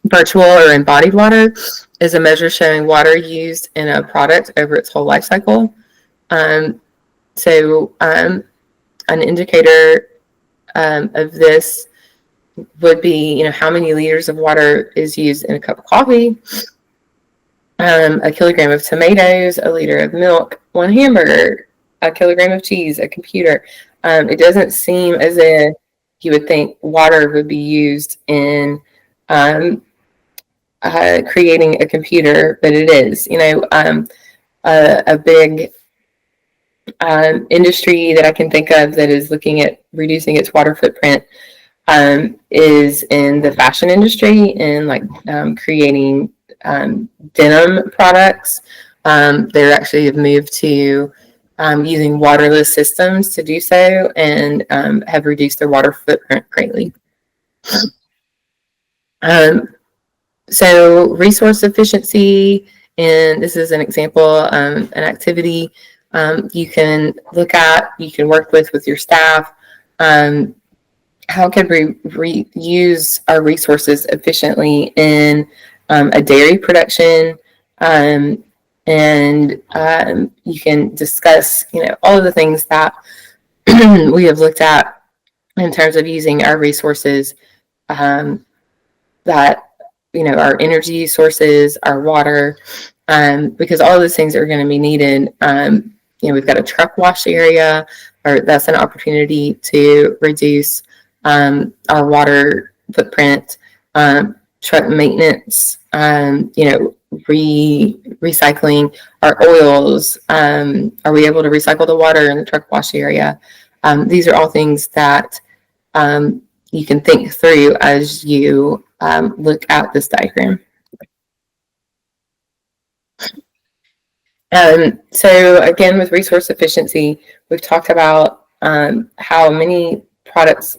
virtual or embodied water, is a measure showing water used in a product over its whole life cycle. So an indicator of this would be, how many liters of water is used in a cup of coffee, a kilogram of tomatoes, a liter of milk, one hamburger, a kilogram of cheese, a computer. It doesn't seem as if you would think water would be used in creating a computer, but it is. A big industry that I can think of that is looking at reducing its water footprint is in the fashion industry and creating denim products. They actually have moved to using waterless systems to do so, and have reduced their water footprint greatly. So resource efficiency, and this is an example, an activity you can look at, you can work with your staff. How can we use our resources efficiently in a dairy production? And you can discuss, all of the things that we have looked at in terms of using our resources, that, our energy sources, our water, because all of those things are going to be needed. We've got a truck wash area, or that's an opportunity to reduce our water footprint, truck maintenance, recycling our oils. Are we able to recycle the water in the truck wash area? These are all things that you can think through as you look at this diagram. So again, with resource efficiency, we've talked about how many products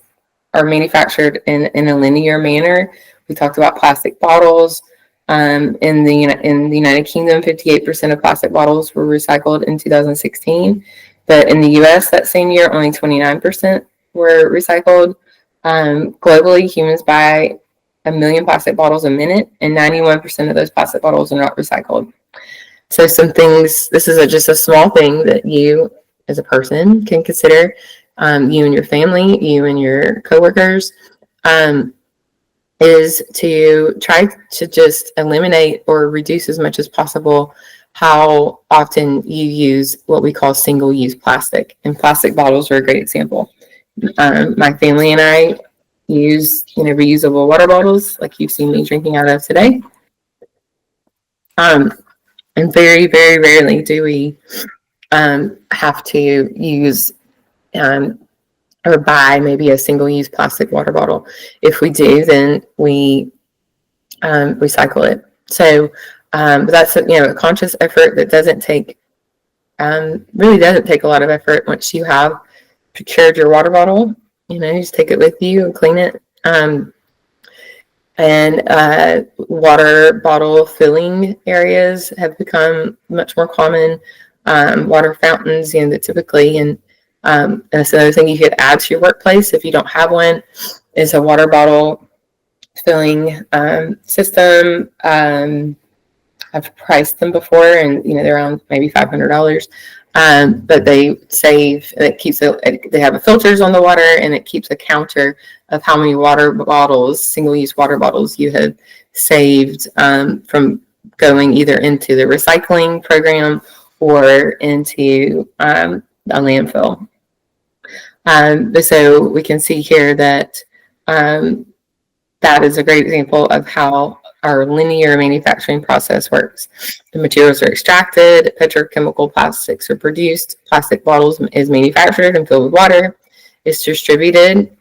are manufactured in a linear manner. We talked about plastic bottles. In the United Kingdom, 58% of plastic bottles were recycled in 2016. But in the US that same year, only 29% were recycled. Globally, humans buy 1 million plastic bottles a minute, and 91% of those plastic bottles are not recycled. So some things, this is just a small thing that you as a person can consider, you and your family, you and your coworkers, is to try to just eliminate or reduce as much as possible how often you use what we call single-use plastic. And plastic bottles are a great example. My family and I use, reusable water bottles like you've seen me drinking out of today. And very, very rarely do we have to use or buy maybe a single-use plastic water bottle. If we do, then we recycle it. So that's a conscious effort that really doesn't take a lot of effort. Once you have procured your water bottle, you just take it with you and clean it. And water bottle filling areas have become much more common. Water fountains, that typically, and that's another thing you could add to your workplace if you don't have one, is a water bottle filling system. I've priced them before, and they're around maybe $500. But they save. It keeps they have filters on the water, and it keeps a counter of how many water bottles, single-use water bottles, you have saved from going either into the recycling program or into a landfill. So we can see here that that is a great example of how our linear manufacturing process works. The materials are extracted, petrochemical plastics are produced, plastic bottles is manufactured and filled with water. It's distributed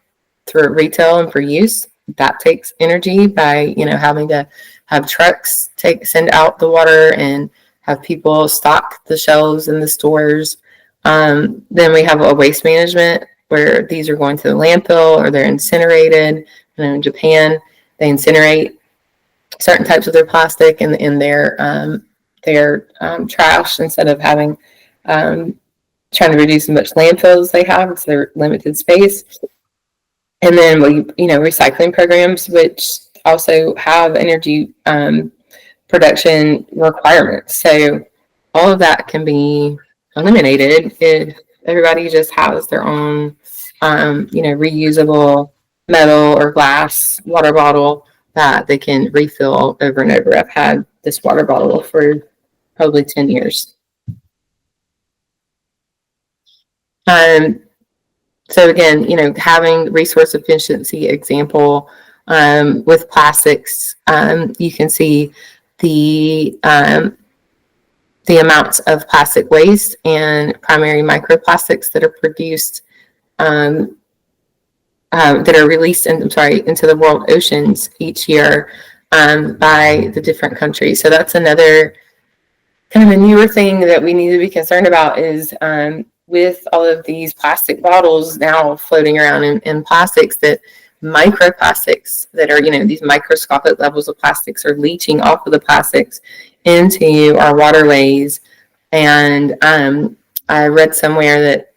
through retail and for use. That takes energy by having to have trucks send out the water and have people stock the shelves in the stores. Then we have a waste management where these are going to the landfill or they're incinerated. In Japan, they incinerate certain types of their plastic in their trash instead of having trying to reduce how much landfills they have. It's their limited space. And then recycling programs, which also have energy production requirements. So all of that can be eliminated if everybody just has their own, reusable metal or glass water bottle that they can refill over and over. I've had this water bottle for probably 10 years. So again, having resource efficiency example with plastics, you can see the amounts of plastic waste and primary microplastics that are produced that are released into the world oceans each year by the different countries. So that's another kind of a newer thing that we need to be concerned about is with all of these plastic bottles now floating around in plastics, that microplastics that are, these microscopic levels of plastics are leaching off of the plastics into our waterways. And I read somewhere that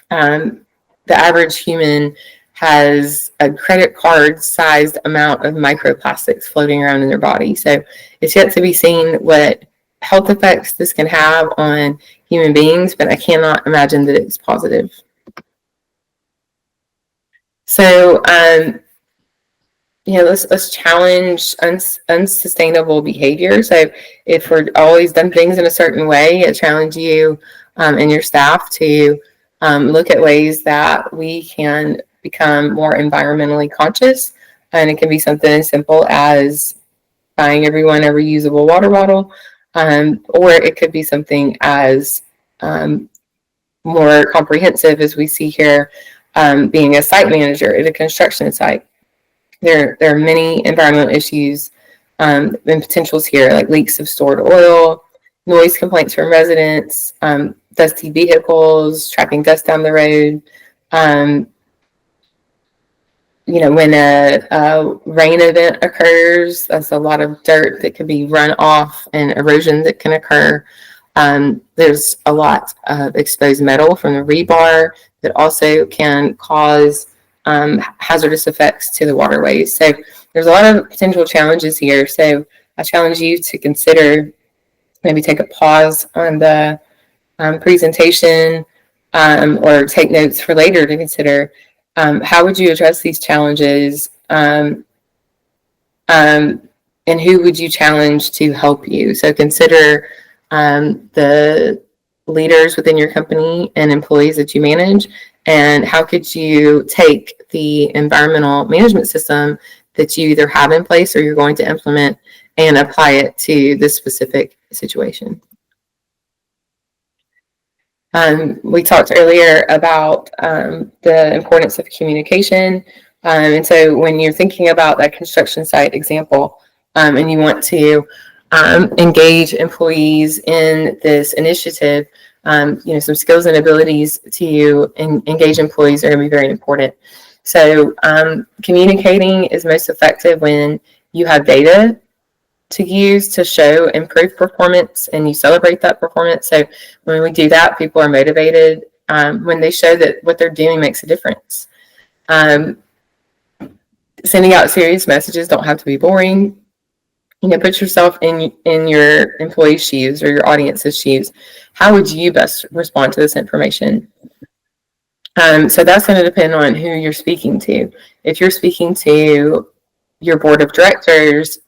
the average human has a credit card sized amount of microplastics floating around in their body. So it's yet to be seen what health effects this can have on human beings, but I cannot imagine that it's positive. So, let's challenge unsustainable behavior. So if we're always done things in a certain way, I challenge you and your staff to look at ways that we can become more environmentally conscious. And it can be something as simple as buying everyone a reusable water bottle, or it could be something as more comprehensive, as we see here, being a site manager at a construction site. There are many environmental issues and potentials here, like leaks of stored oil, noise complaints from residents, dusty vehicles, tracking dust down the road. When a rain event occurs, that's a lot of dirt that could be run off and erosion that can occur. There's a lot of exposed metal from the rebar that also can cause hazardous effects to the waterways. So there's a lot of potential challenges here. So I challenge you to consider, maybe take a pause on the presentation or take notes for later to consider how would you address these challenges, and who would you challenge to help you? So consider the leaders within your company and employees that you manage, and how could you take the environmental management system that you either have in place or you're going to implement and apply it to this specific situation. We talked earlier about the importance of communication. And so when you're thinking about that construction site example, and you want to engage employees in this initiative, some skills and abilities to engage employees are going to be very important. So communicating is most effective when you have data to use to show improved performance and you celebrate that performance. So when we do that, people are motivated when they show that what they're doing makes a difference. Sending out serious messages don't have to be boring. Put yourself in your employee's shoes or your audience's shoes. How would you best respond to this information? So that's going to depend on who you're speaking to. If you're speaking to your board of directors,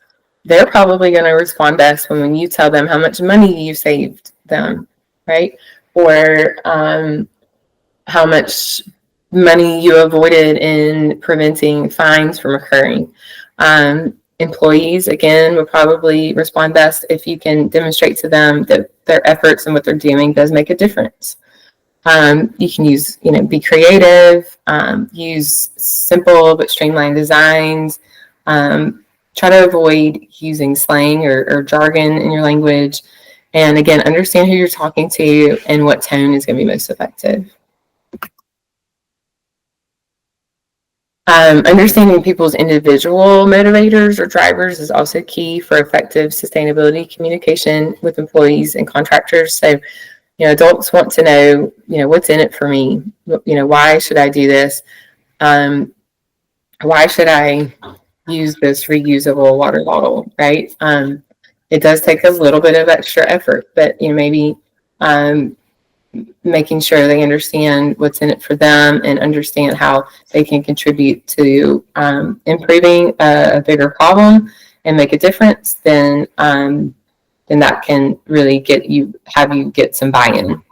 they're probably going to respond best when you tell them how much money you saved them, right? Or how much money you avoided in preventing fines from occurring. Employees, again, will probably respond best if you can demonstrate to them that their efforts and what they're doing does make a difference. You can use, be creative, use simple but streamlined designs. Try to avoid using slang or jargon in your language. And again, understand who you're talking to and what tone is going to be most effective. Understanding people's individual motivators or drivers is also key for effective sustainability communication with employees and contractors. So, adults want to know, what's in it for me? Why should I do this? Why should I use this reusable water bottle, right? It does take a little bit of extra effort, but maybe making sure they understand what's in it for them and understand how they can contribute to improving a bigger problem and make a difference, then that can really have you get some buy-in.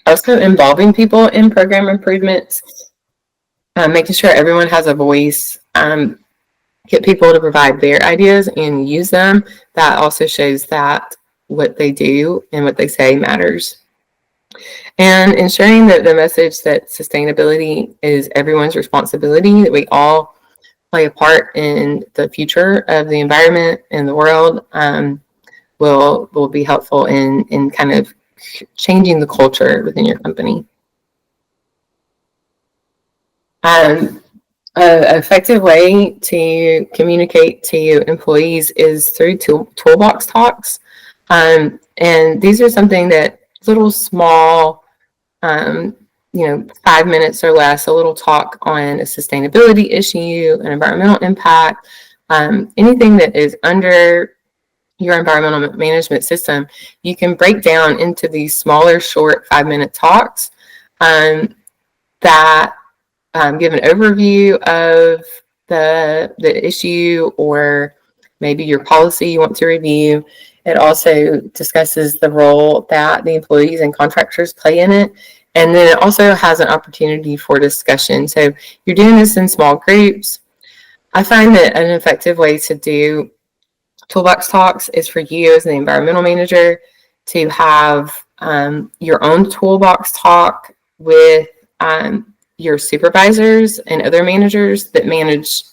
Also involving people in program improvements, making sure everyone has a voice, get people to provide their ideas and use them. That also shows that what they do and what they say matters. And ensuring that the message that sustainability is everyone's responsibility, that we all play a part in the future of the environment and the world, will be helpful in kind of changing the culture within your company. An effective way to communicate to employees is through toolbox talks. And these are something that little small, 5 minutes or less, a little talk on a sustainability issue, an environmental impact, anything that is under your environmental management system, you can break down into these smaller, short 5-minute talks that give an overview of the issue or maybe your policy you want to review. It also discusses the role that the employees and contractors play in it. And then it also has an opportunity for discussion. So you're doing this in small groups. I find that an effective way to do toolbox talks is for you as the environmental manager to have your own toolbox talk with your supervisors and other managers that manage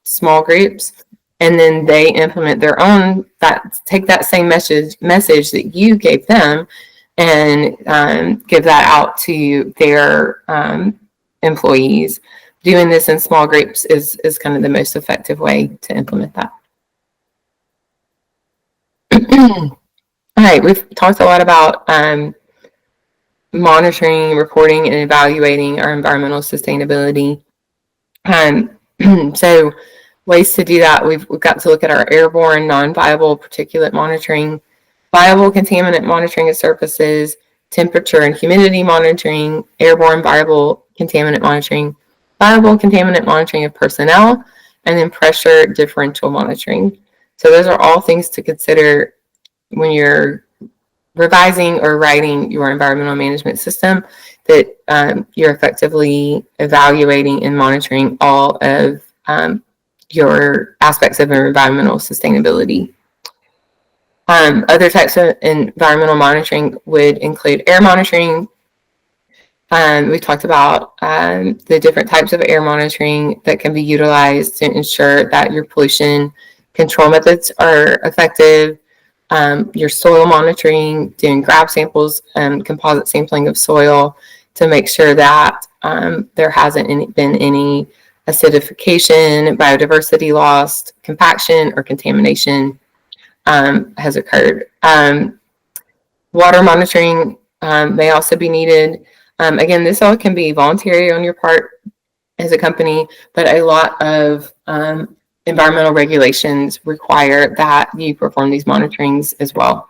small groups, and then they implement their own, take that same message that you gave them and give that out to their employees. Doing this in small groups is kind of the most effective way to implement that. All right, we've talked a lot about monitoring, reporting, and evaluating our environmental sustainability. So ways to do that, we've got to look at our airborne non-viable particulate monitoring, viable contaminant monitoring of surfaces, temperature and humidity monitoring, airborne viable contaminant monitoring, viable contaminant monitoring of personnel, and then pressure differential monitoring. So those are all things to consider when you're revising or writing your environmental management system, that you're effectively evaluating and monitoring all of your aspects of environmental sustainability. Other types of environmental monitoring would include air monitoring. We talked about the different types of air monitoring that can be utilized to ensure that your pollution control methods are effective. Your soil monitoring, doing grab samples and composite sampling of soil to make sure that there hasn't been any acidification, biodiversity loss, compaction, or contamination has occurred. Water monitoring may also be needed. Again, this all can be voluntary on your part as a company, but a lot of environmental regulations require that you perform these monitorings as well.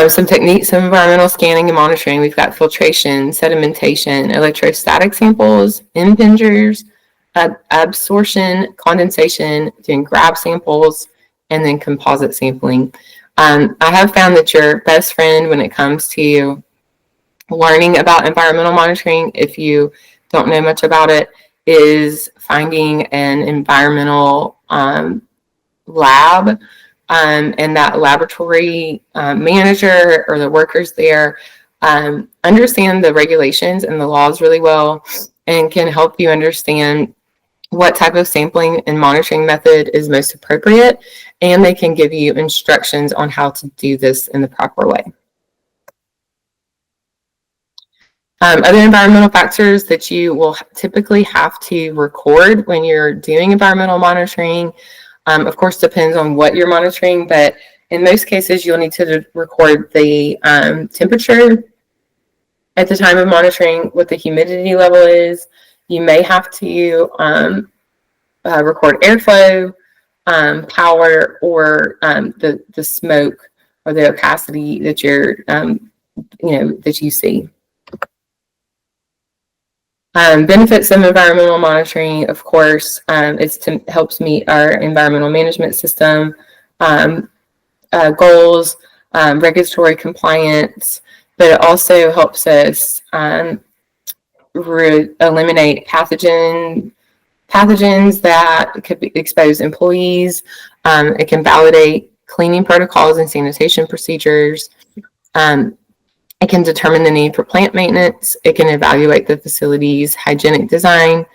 Some techniques of environmental scanning and monitoring, we've got filtration, sedimentation, electrostatic samples, impingers, absorption, condensation, doing grab samples, and then composite sampling. I have found that your best friend when it comes to learning about environmental monitoring, if you don't know much about it, is finding an environmental lab, and that laboratory manager or the workers there understand the regulations and the laws really well and can help you understand what type of sampling and monitoring method is most appropriate, and they can give you instructions on how to do this in the proper way. Other environmental factors that you will typically have to record when you're doing environmental monitoring, of course, depends on what you're monitoring, but in most cases, you'll need to record the temperature at the time of monitoring, what the humidity level is. You may have to record airflow, power, or the smoke or the opacity that you're that you see. Benefits of environmental monitoring, of course, is to helps meet our environmental management system goals, regulatory compliance, but it also helps us eliminate pathogens that could expose employees. It can validate cleaning protocols and sanitation procedures. It can determine the need for plant maintenance. It can evaluate the facility's hygienic design.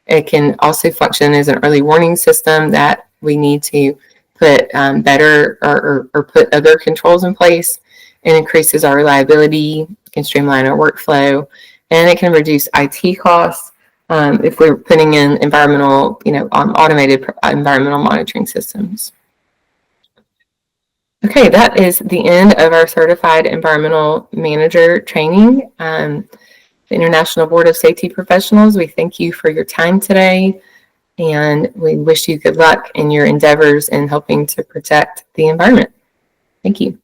It can also function as an early warning system that we need to put better or put other controls in place. It increases our reliability, can streamline our workflow, and it can reduce IT costs if we're putting in environmental, automated environmental monitoring systems. Okay, that is the end of our Certified Environmental Manager training. The International Board of Safety Professionals, we thank you for your time today, and we wish you good luck in your endeavors in helping to protect the environment. Thank you.